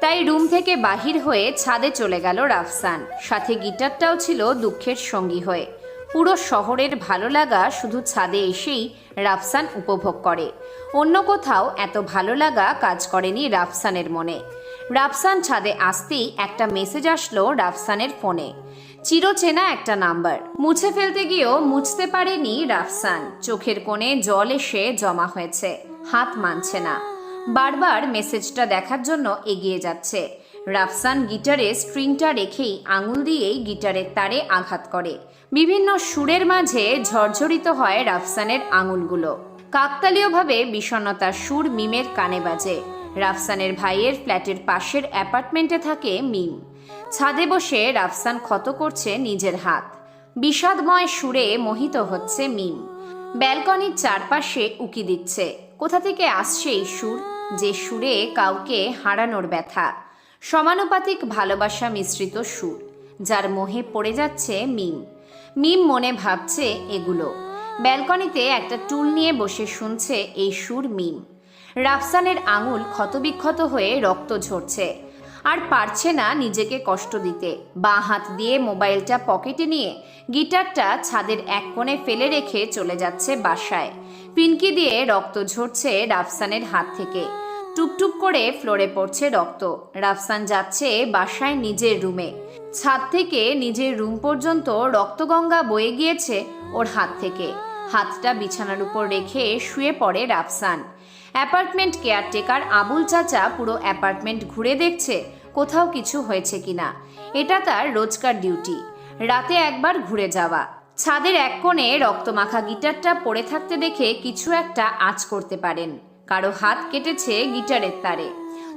B: তাই রুম থেকে বাহির হয়ে ছাদে চলে গেল রাফসান। সাথে গিটারটাও ছিল দুঃখের সঙ্গী হয়ে। পুরো শহরের ভালো লাগা শুধু ছাদে এসেই রাফসান উপভোগ করে। অন্য কোথাও এত ভালো লাগা কাজ করেনি রাফসানের মনে। রাফসান ছাদে আসতেই একটা মেসেজ আসলো রাফসানের ফোনে। চিরচেনা একটা নাম্বার। মুছে ফেলতে গিয়েও মুছতে পারেনি রাফসান। চোখের কোণে জল এসে জমা হয়েছে, হাত মানছে না। বারবার মেসেজটা দেখার জন্য এগিয়ে যাচ্ছে। রাফসান গিটারে স্ট্রিংটা রেখেই আঙুল দিয়েই গিটারের তারে আঘাত করে। বিভিন্ন সুরের মাঝে ঝরঝরিত হয় রাফসানের আঙুলগুলো। কাকতালীয়ভাবে বিষণ্ণতার সুর মিমের কানে বাজে। রাফসানের ভাইয়ের ফ্ল্যাটের পাশের অ্যাপার্টমেন্টে থাকে মিম। ছাদে বসে রাফসান ক্ষত করছে নিজের হাত। বিষাদময় সুরে মোহিত হচ্ছে মিম। ব্যালকনির চারপাশে উকি দিচ্ছে। কোথা থেকে আসছে এই সুর, যে সুরে কাউকে হারানোর ব্যথা। সমানুপাতিক ভালোবাসা মিশ্রিত সুর, যার মোহে পড়ে যাচ্ছে মিম। মিম মনে ভাবছে এগুলো। ব্যালকনিতে একটা টুল নিয়ে বসে শুনছে এই সুর মিম। রাফসানের আঙুল ক্ষতবিক্ষত হয়ে রক্ত ঝরছে। আর পারছে না নিজেকে কষ্ট দিতে। বাঁ হাত দিয়ে মোবাইলটা পকেটে নিয়ে গিটারটা ছাদের এক কোণে ফেলে রেখে চলে যাচ্ছে বাসায়। পিনকি দিয়ে রক্ত ঝরছে রাফসানের হাত থেকে। টুপটুপ করে ফ্লোরে পড়ছে রক্ত। রাফসান যাচ্ছে বাসায় নিজের রুমে। ছাদ থেকে নিজের রুম পর্যন্ত রক্তগঙ্গা বয়ে গিয়েছে ওর হাত থেকে। হাতটা বিছানার উপর রেখে শুয়ে পড়ে রাফসান। অ্যাপার্টমেন্ট কেয়ারটেকার আবুল চাচা পুরো অ্যাপার্টমেন্ট ঘুরে দেখছে কোথাও কিছু হয়েছে কিনা। এটা তার রোজকার ডিউটি, রাতে একবার ঘুরে যাওয়া। ছাদের এক কোণে রক্তমাখা গিটারটা পড়ে থাকতে দেখে কিছু একটা আঁচ করতে পারেন। কারো হাত কেটেছে গিটারের তারে।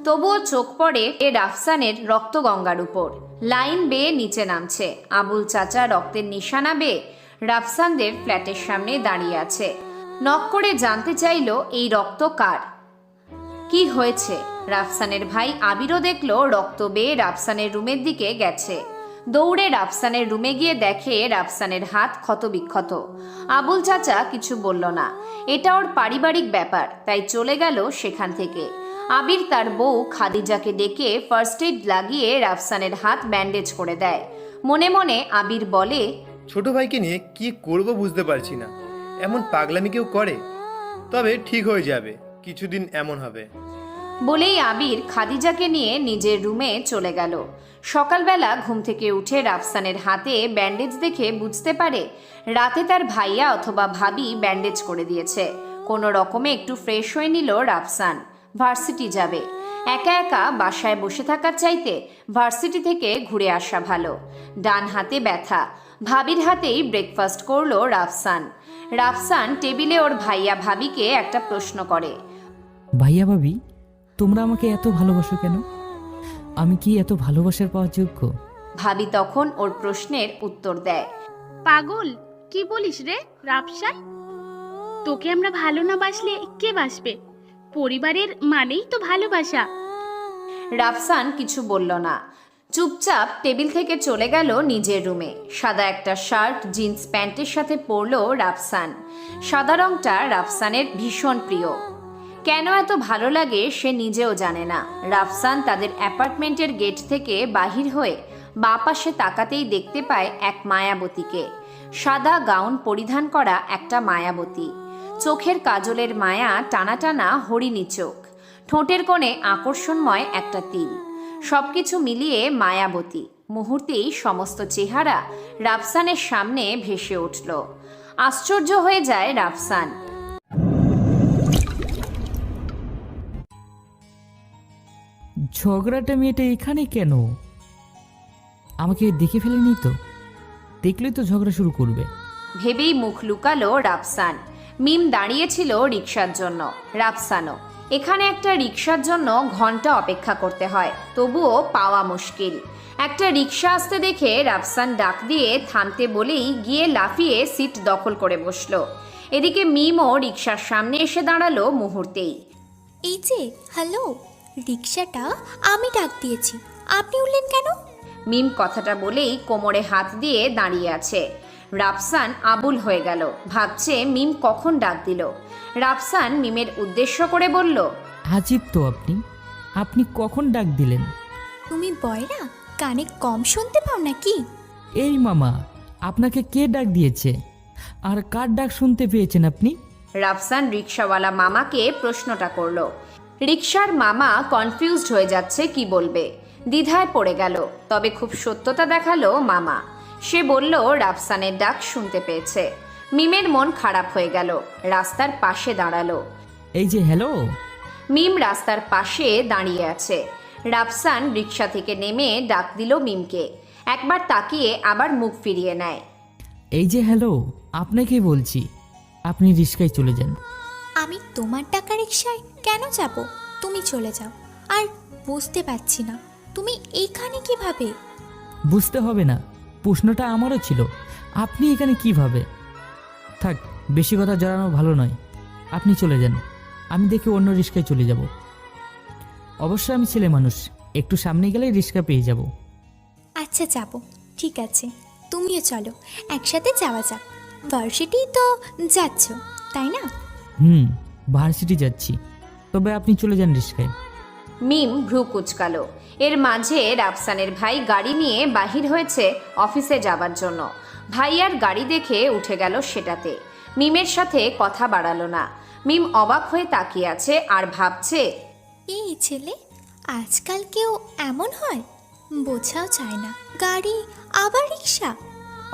B: তবুও চোখ পড়ে রাফসানের রক্তগঙ্গার উপর। লাইন বেয়ে নিচে নামছে। আবুল চাচা রক্তের নিশানা বেয়ে রাফসানদের ফ্ল্যাটের সামনে দাঁড়িয়ে আছে। নক করে জানতে চাইল এই রক্ত কার, কি হয়েছে। রাফসানের ভাই আবিরও দেখলো রক্ত বেয়ে রাফসানের রুমের দিকে গেছে। দৌড়ে রাফসানের রুমে গিয়ে দেখে রাফসানের হাত ক্ষতবিক্ষত। আবুল চাচা কিছু বলল না, এটা ওর পারিবারিক ব্যাপার, তাই চলে গেল সেখান থেকে। আবির তার বউ খাদিজাকে ডেকে ফার্স্ট এড লাগিয়ে রাফসানের হাত ব্যান্ডেজ করে দেয়। মনে মনে আবির বলে,
C: ছোট ভাইকে নিয়ে কি করব বুঝতে পারছি না। এমন পাগলামি কেউ করে? তবে ঠিক হয়ে যাবে, কিছুদিন এমন হবে।
B: বলেই আবির খাদিজাকে নিয়ে নিজের রুমে চলে গেল। সকালবেলা ঘুম থেকে উঠে রাফসানের হাতে ব্যান্ডেজ দেখে বুঝতে পারে রাতে তার ভাইয়া অথবা ভাবি ব্যান্ডেজ করে দিয়েছে। কোনো রকমে একটু ফ্রেশ হয়ে নিল রাফসান। ভার্সিটি যাবে। একা একা বাসায় বসে থাকার চাইতে ভার্সিটি থেকে ঘুরে আসা ভালো। ডান হাতে ব্যথা। ভাবির হাতেই ব্রেকফাস্ট করলো রাফসান। রাফসান টেবিলে ওর ভাইয়া ভাবিকে একটা প্রশ্ন করে,
D: ভাইয়া ভাবি, তোমরা আমাকে এত ভালোবাসো কেন? আমি কি এত ভালোবাসার পাওয়ার যোগ্য?
B: ভাবি তখন ওর প্রশ্নের উত্তর দেয়,
E: পাগল, কি বলিস রে রাফসান? তোকে আমরা ভালো না বাসলে কে বাসবে? পরিবারের মানেই তো ভালোবাসা।
B: রাফসান কিছু বলল না, চুপচাপ টেবিল থেকে চলে গেল নিজের রুমে। সাদা একটা শার্ট জিন্স প্যান্টের সাথে পরল রাফসান। সাদা রংটা রাফসানের ভীষণ প্রিয়। কেন এত ভালো লাগে সে নিজেও জানে না। রাফসান তাদের অ্যাপার্টমেন্টের গেট থেকে বাহির হয়ে বাঁ পাশে তাকাতেই দেখতে পায় এক মায়াবতীকে। সাদা গাউন পরিধান করা একটা মায়াবতী, চোখের কাজলের মায়া টানা টানা হরিণী চোখ, ঠোঁটের কোণে আকর্ষণময় একটা তিল, সবকিছু মিলিয়ে মায়াবতী। মুহূর্তেই সমস্ত চেহারা রাফসানের সামনে ভেসে উঠল। আশ্চর্য হয়ে যায় রাফসান।
D: ঝগড়াটা মেয়েটা এখানে কেন? আমাকে দেখে ফেলেনি তো? দেখলেই তো ঝগড়া শুরু করবে।
B: ভেবেই মুখ লুকালো রাফসান। মিম দাঁড়িয়েছিল রিকশার জন্য, রাফসানও। এখানে একটা রিকশার জন্য ঘন্টা অপেক্ষা করতে হয়, তবুও পাওয়া মুশকিল। একটা রিকশা আসতে দেখে রাফসান ডাক দিয়ে থামতে বলেই গিয়ে লাফিয়ে সিট দখল করে বসলো। এদিকে মিমও রিকশার সামনে এসে দাঁড়ালো মুহূর্তেই।
F: এই যে, হ্যালো, রিক্সাটা আমি ডাক দিয়েছি, আপনি উঠলেন কেন?
B: মিম কথাটা বলেই কোমরে হাত দিয়ে দাঁড়িয়ে আছে। রাফসান আবুল হয়ে গেল, ভাবছে মিম কখন ডাক দিল। রাফসান মিমের উদ্দেশ্য করে বলল,
D: আজীব তো আপনি কখন ডাক দিলেন?
F: তুমি বয়রা, কানে কম শুনতে পাও নাকি?
D: এই মামা, আপনাকে কে ডাক দিয়েছে আর কার ডাক শুনতে পেয়েছেন আপনি?
B: রাফসান রিকশাওয়ালা মামাকে প্রশ্নটা করলো। রিকশার মামা কনফিউজড হয়ে যাচ্ছে কি বলবে, দ্বিধায় পড়ে গেল। তবে খুব সত্যতা দেখালো মামা। সে বলল রাফসানের ডাক শুনতে পেয়েছে। মিমের মন খারাপ হয়ে গেল, রাস্তার পাশে দাঁড়ালো।
D: এই যে, হ্যালো।
B: মিম রাস্তার পাশে দাঁড়িয়ে আছে। রাফসান রিকশা থেকে নেমে ডাক দিল মিমকে। একবার তাকিয়ে আবার মুখ ফিরিয়ে নেয়।
D: এই যে, হ্যালো, আপনাকেই বলছি, আপনি রিস্কায় চলে যান।
F: আমি তোমার টাকা রিক্সায় কেন যাব? তুমি চলে যাও। আর বুঝতে পারছি না তুমি এইখানে কিভাবে?
D: বুঝতে হবে না, প্রশ্নটা আমারও ছিল, আপনি এখানে কিভাবে? থাক, বেশি কথা জড়ানো ভালো নয়, আপনি চলে যান, আমি দেখে অন্য রিস্কায় চলে যাব। অবশ্য আমি ছেলে মানুষ, একটু সামনে গেলেই রিস্কা পেয়ে যাব।
F: আচ্ছা, যাব, ঠিক আছে, তুমিও চলো, একসাথে যাওয়া যাক। ভার্সিটি তো যাচ্ছ, তাই না?
D: ভার্সিটি যাচ্ছি, তবে আপনি চলে যান রিস্কায়।
B: মিম ভ্রু কুচকালো। এর মাঝে রাফসানের ভাই গাড়ি নিয়ে বাহির হয়েছে অফিসে যাবার জন্য। ভাইয়ার গাড়ি দেখে উঠে গেল সেটাতে। মিমের সাথে কথা বাড়ালো না। মিম অবাক হয়ে তাকিয়ে আছে আর ভাবছে,
F: এই ছেলে, আজকাল কেউ এমন হয়? বোঝাও চায় না, গাড়ি আবার রিক্সা।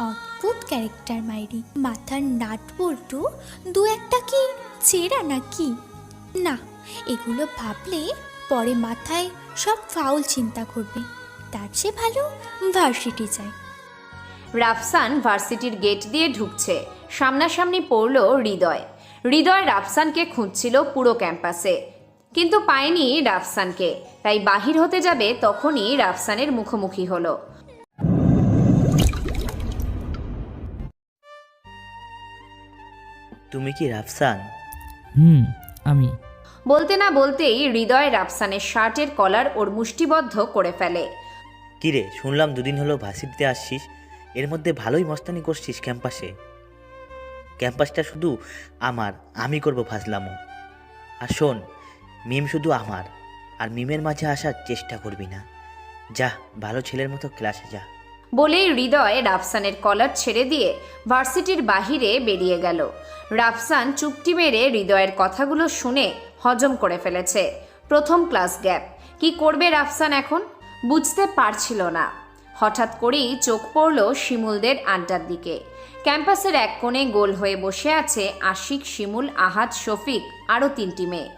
F: অদ্ভুত ক্যারেক্টার মাইরি। মাথার নাট বল্টু দু একটা কি চেরা নাকি? না, এগুলো ভাবলে পরে মাথায় সব ফাউল চিন্তা করবে। তার চেয়ে ভালো ভার্সিটি যায়।
B: রাফসান ভার্সিটির গেট দিয়ে ঢুকছে। সামনাসামনি পড়ল হৃদয়। হৃদয় রাফসানকে খুঁজছিল পুরো ক্যাম্পাসে, কিন্তু পায়নি রাফসানকে। তাই বাহির হতে যাবে, তখনই রাফসানের মুখোমুখি হলো।
N: তুমি কি রাফসান?
D: আমি।
B: বলতে না বলতেই হৃদয় রাফসানের শার্টের কলার ওর মুষ্টিবদ্ধ করে ফেলে।
N: কিরে, শুনলাম দুদিন হলো ভার্সিটিতে আসছিস, এর মধ্যে ভালোই মস্তানি করছিস ক্যাম্পাসে। ক্যাম্পাসটা শুধু আমার, আমি করব ফাজলামো। আর শোন, মিম শুধু আমার, আর মিমের মাঝে আসার চেষ্টা করবি না। যা, ভালো ছেলের মতো ক্লাসে যা।
B: বলেই হৃদয় রাফসানের কলার ছেড়ে দিয়ে ভার্সিটির বাহিরে বেরিয়ে গেল। রাফসান চুপটি মেরে হৃদয়ের কথাগুলো শুনে হজম করে ফেলেছে। প্রথম ক্লাস গ্যাপ, কি করবে রাফসান এখন বুঝতে পারছিল না। হঠাৎ করেই চোখ পড়ল শিমুলদের আড্ডার দিকে। ক্যাম্পাসের এক কোণে গোল হয়ে বসে আছে আশিক, শিমুল, আহাদ, শফিক, আরও 3টি মেয়ে।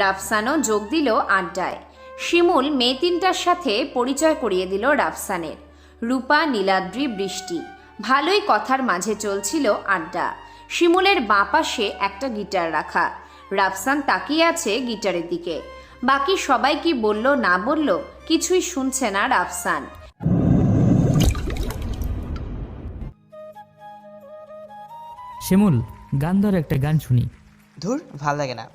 B: রাফসানও যোগ দিল আড্ডায়। শিমুল মেয়ে 3টার সাথে পরিচয় করিয়ে দিল রাফসানের। রূপা, নীলাদ্রি, বৃষ্টি। ভালোই কথার মাঝে চলছিল আড্ডা। শিমুলের বাঁ পাশে একটা গিটার রাখা। রাফসান তাকিয়ে আছে গিটারের দিকে। বাকি সবাই কি বলল না বলল কিছুই শুনছে না রাফসান।
D: শিমুল, গান ধর, একটা গান শুনি।
L: ধুর, ভাল লাগে না।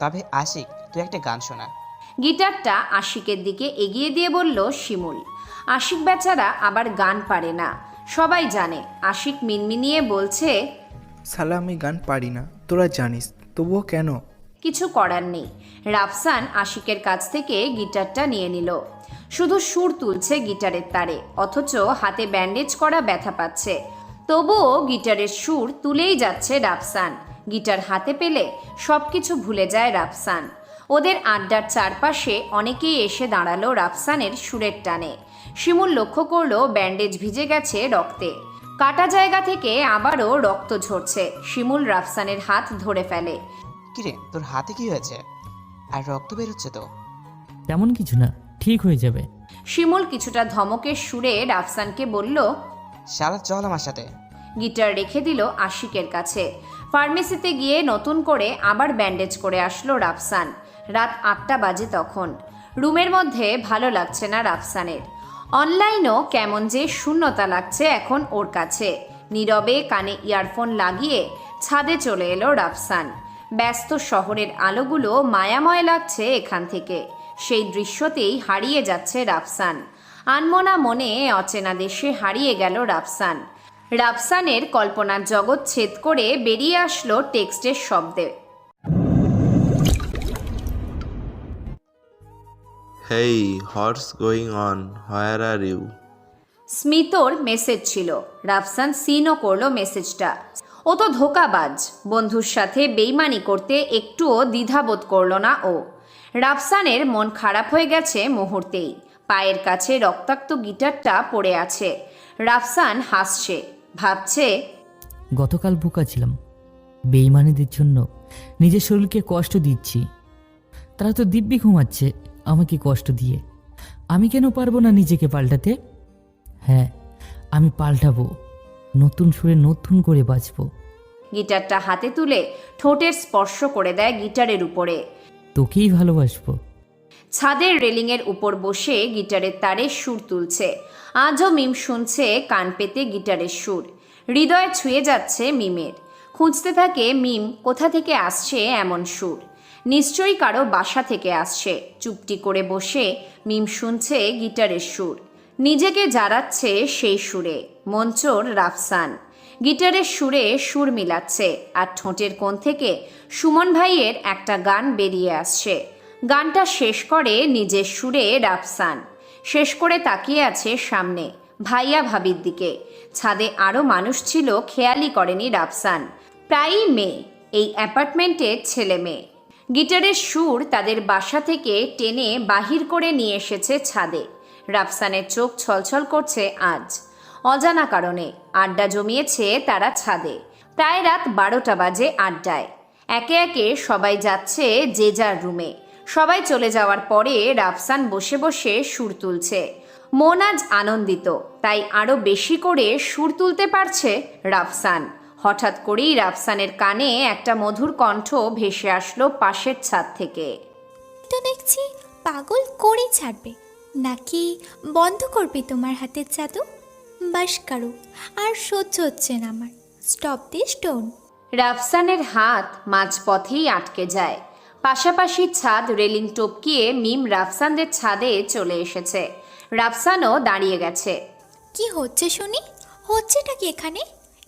L: তবে আশিক, তুই একটা গান শোনা।
B: গিটারটা আশিকের দিকে এগিয়ে দিয়ে বলল শিমুল। আশিক বেচারা আবার গান পারে না, সবাই জানে। আশিক মিনমিনিয়ে বলছে,
M: শালা আমি গান পারি না, তোরা জানিস, তবুও কেন?
B: কিছু করার নেই। রাফসান আশিকের কাছ থেকে গিটারটা নিয়ে নিল। শুধু সুর তুলছে গিটারের তারে, অথচ হাতে ব্যান্ডেজ করা ব্যথা পাচ্ছে। তবুও গিটারের সুর তুলেই যাচ্ছে রাফসান। গিটার হাতে পেলে সব কিছু ভুলে যায় রাফসান। ওদের আড্ডার চারপাশে অনেকেই এসে দাঁড়ালো রাফসানের সুরের টানে। শিমুল লক্ষ্য করলো ব্যান্ডেজ ভিজে গেছে রক্তে। কাটা জায়গা থেকে আবারও রক্ত ঝরছে। শিমুল রাফসানের হাত ধরে ফেলে।
L: কিরে, তোর হাতে কি হয়েছে? আর রক্ত বেরোচ্ছে তো।
D: তেমন কিছু না, ঠিক হয়ে যাবে।
B: শিমুল কিছুটা ধমকের সুরে রাফসানকে বলল,
L: শালা চল আমার সাথে।
B: গিটার রেখে দিল আশিকের কাছে। ফার্মেসিতে গিয়ে নতুন করে আবার ব্যান্ডেজ করে আসলো রাফসান। রাত 8টা বাজে তখন। রুমের মধ্যে ভালো লাগছে না রাফসানের। অনলাইনও কেমন যে শূন্যতা লাগছে এখন ওর কাছে। নীরবে কানে ইয়ারফোন লাগিয়ে ছাদে চলে এলো রাফসান। ব্যস্ত শহরের আলোগুলো মায়াময় লাগছে এখান থেকে। সেই দৃশ্যতেই হারিয়ে যাচ্ছে রাফসান। আনমনা মনে অচেনা দেশে হারিয়ে গেল রাফসান। রাফসানের কল্পনার জগৎ ছেদ করে বেরিয়ে আসলো টেক্সটের শব্দে।
O: Hey, what's going on? Where are you?
B: স্মিতর মেসেজ ছিল। রাফসান সিনও করলো মেসেজটা। ও তো ধোঁকাবাজ। বন্ধুর সাথে বেইমানি করতে একটুও দ্বিধাবোধ করলো না ও। রাফসানের মন খারাপ হয়ে গেছে মুহূর্তেই। পায়ের কাছে রক্তাক্ত গিটারটা পড়ে আছে। রাফসান হাসছে, ভাবছে,
D: গতকাল বোকা ছিলাম, বেইমানিদের জন্য নিজের শরীরকে কষ্ট দিচ্ছি। তারা তো দিব্যি ঘুমাচ্ছে আমাকে কষ্ট দিয়ে। আমি কেন পারবো না নিজেকে পাল্টাতে? হ্যাঁ, আমি পাল্টাবো, নতুন সুরে নতুন করে বাঁচবো।
B: গিটারটা হাতে তুলে ঠোঁটের স্পর্শ করে দেয় গিটারের উপরে।
D: তোকেই ভালোবাসবো।
B: ছাদের রেলিংয়ের উপর বসে গিটারের তারে সুর তুলছে। আজও মিম শুনছে কান পেতে গিটারের সুর। হৃদয় ছুঁয়ে যাচ্ছে মিমের। খুঁজতে থাকে মিম কোথা থেকে আসছে এমন সুর। নিশ্চয়ই কারো বাসা থেকে আসছে। চুপটি করে বসে মিম শুনছে গিটারের সুর। নিজেকে জারাচ্ছে সেই সুরে। মঞ্চর রাফসান গিটারের সুরে সুর মিলাচ্ছে, আর ঠোঁটের কোণ থেকে সুমন ভাইয়ের একটা গান বেরিয়ে আসছে। গানটা শেষ করে নিজের সুরে রাফসান। শেষ করে তাকিয়ে আছে সামনে, ভাইয়া ভাবির দিকে। ছাদে আরও মানুষ ছিল, খেয়ালই করেনি রাফসান। প্রায়ই মেয়ে, এই অ্যাপার্টমেন্টের ছেলে মেয়ে। গিটারের সুর তাদের বাসা থেকে টেনে বাহির করে নিয়ে এসেছে ছাদে। রাফসানের চোখ ছলছল করছে আজ। অজানা কারণে আড্ডা জমিয়েছে তারা ছাদে। প্রায় রাত 12টা বাজে আড্ডায়। একে একে সবাই যাচ্ছে যে যার রুমে। সবাই চলে যাওয়ার পরে রাফসান বসে বসে সুর তুলছে। মন আজ আনন্দিত, তাই আরও বেশি করে সুর তুলতে পারছে রাফসান। হঠাৎ করেই রাফসানের কানে একটা মধুর কণ্ঠ ভেসে আসলো পাশের ছাদ থেকে।
F: তো দেখছি পাগল করে ছাড়বে, নাকি বন্ধ করবে তোমার হাতের জাদু? বাস কারো, আর সহ্য হচ্ছে না আমার। Stop this tone.
B: রাফসানের হাত মাঝপথেই আটকে যায়। পাশাপাশি ছাদ রেলিং টপকিয়ে মিম রাফসানদের ছাদে চলে এসেছে। রাফসানও দাঁড়িয়ে গেছে।
F: কি হচ্ছে শুনি? হচ্ছেটা কি এখানে?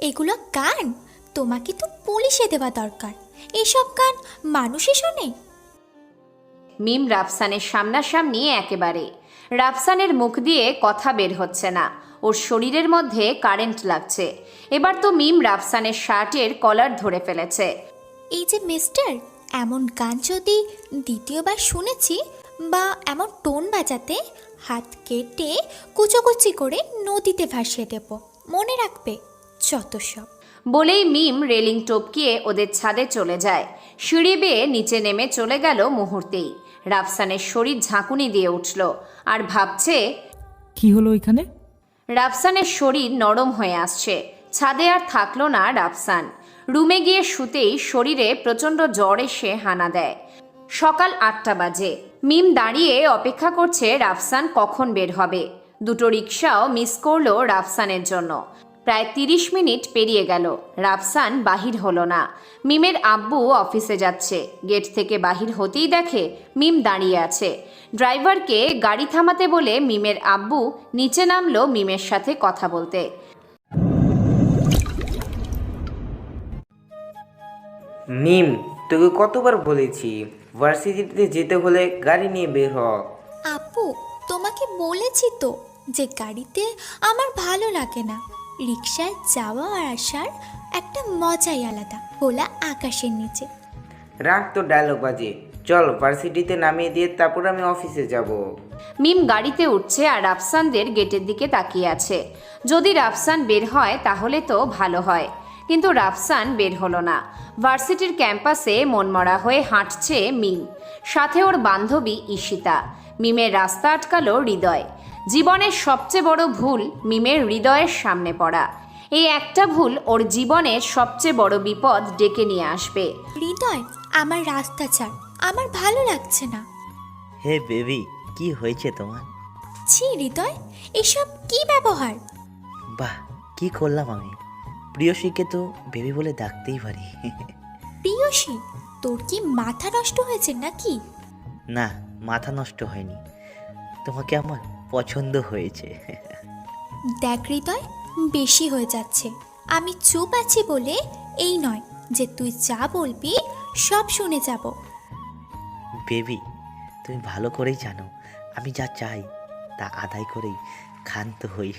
F: এগুলো গান? তোমাকে তো পুলিশে দেওয়া দরকার। এসব গান মানুষই শোনে?
B: মিম রাফসানের সামনাসামনি একেবারে। রাফসানের মুখ দিয়ে কথা বের হচ্ছে না। ওর শরীরের মধ্যে কারেন্ট লাগছে। এবার তো মিম রাফসানের শার্টের কলার ধরে ফেলেছে।
F: এই যে মিস্টার, এমন গান যদি দ্বিতীয়বার শুনেছি বা এমন টোন বাজাতে, হাত কেটে কুচোকুচি করে নদীতে ভাসিয়ে দেব, মনে রাখবে। যত সব।
B: বলেই মিম রেলিং টপকিয়ে ওদের ছাদে চলে যায়। সিঁড়ি বেয়ে নিচে নেমে চলে গেল মুহূর্তেই। রাফসানের শরীর ঝাঁকুনি দিয়ে উঠল, আর ভাবছে,
D: কি হলো এখানে?
B: রাফসানের শরীর নরম হয়ে আসছে। ছাদে আর থাকলো না রাফসান। রুমে গিয়ে শুতেই শরীরে প্রচণ্ড জ্বর এসে হানা দেয়। সকাল 8টা বাজে। মিম দাঁড়িয়ে অপেক্ষা করছে রাফসান কখন বের হবে। দুটো রিকশাও মিস করলো রাফসানের জন্য। প্রায় 30 মিনিট পেরিয়ে গেল, রাফসান বাহির হলো না। মিমের আব্বু অফিসে যাচ্ছে। গেট থেকে বাহির হতেই দেখে মিম দাঁড়িয়ে আছে। ড্রাইভারকে গাড়ি থামাতে বলে মিমের আব্বু নিচে নামলো মিমের সাথে কথা বলতে।
P: মিম, তুই তোকে কতবার বলেছি ভার্সিটিতে যেতে হলে গাড়ি নিয়ে বের হ।
F: আপু তোমাকে বলেছি তো যে গাড়িতে আমার ভালো লাগে না। রিকশায় যাওয়া আর আসার একটা মজাই আলাদা, খোলা আকাশের নিচে।
P: রাখ তো ডায়লগ বাজে, চল ভার্সিটিতে নামিয়ে দিয়ে তারপর আমি অফিসে যাব।
B: মিম গাড়িতে উঠছে আর রাফসানদের গেটের দিকে তাকিয়ে আছে। যদি রাফসান বের হয় তাহলে তো ভালো হয়, কিন্তু রাফসান বের হলো না। ভার্সিটির ক্যাম্পাসে মনমরা হয়ে হাঁটছে মিম, সাথে ওর বান্ধবী ঈশিতা। মিমের রাস্তা আটকালো হৃদয়। জীবনের সবচেয়ে বড় ভুল মিমের হৃদয়ের সামনে পড়া। এই একটা ভুল ওর জীবনের সবচেয়ে বড় বিপদ ডেকে নিয়ে আসবে।
F: হৃদয়, আমার রাস্তা ছাড়, আমার ভালো লাগছে না।
N: হে বেবি, কি হয়েছে তোমার?
F: ছি হৃদয়, এসব কি ব্যবহার?
N: বাহ, কি করলাম আমি? প্রিয়সীকে তো বেবি বলে ডাকতেই পারি।
F: প্রিয়সী, তোর কি মাথা নষ্ট হয়েছে নাকি?
N: না, মাথা নষ্ট হয়নি, তোমাকে আমার পছন্দ হয়েছে।
F: দেখ হৃদয়, বেশি হয়ে যাচ্ছে। আমি চুপ আছি বলে এই নয় যে তুই যা বলবি সব শুনে যাব।
N: বেবি, তুমি ভালো করেই জানো আমি যা চাই তা আদায় করেই ক্ষান্ত হই।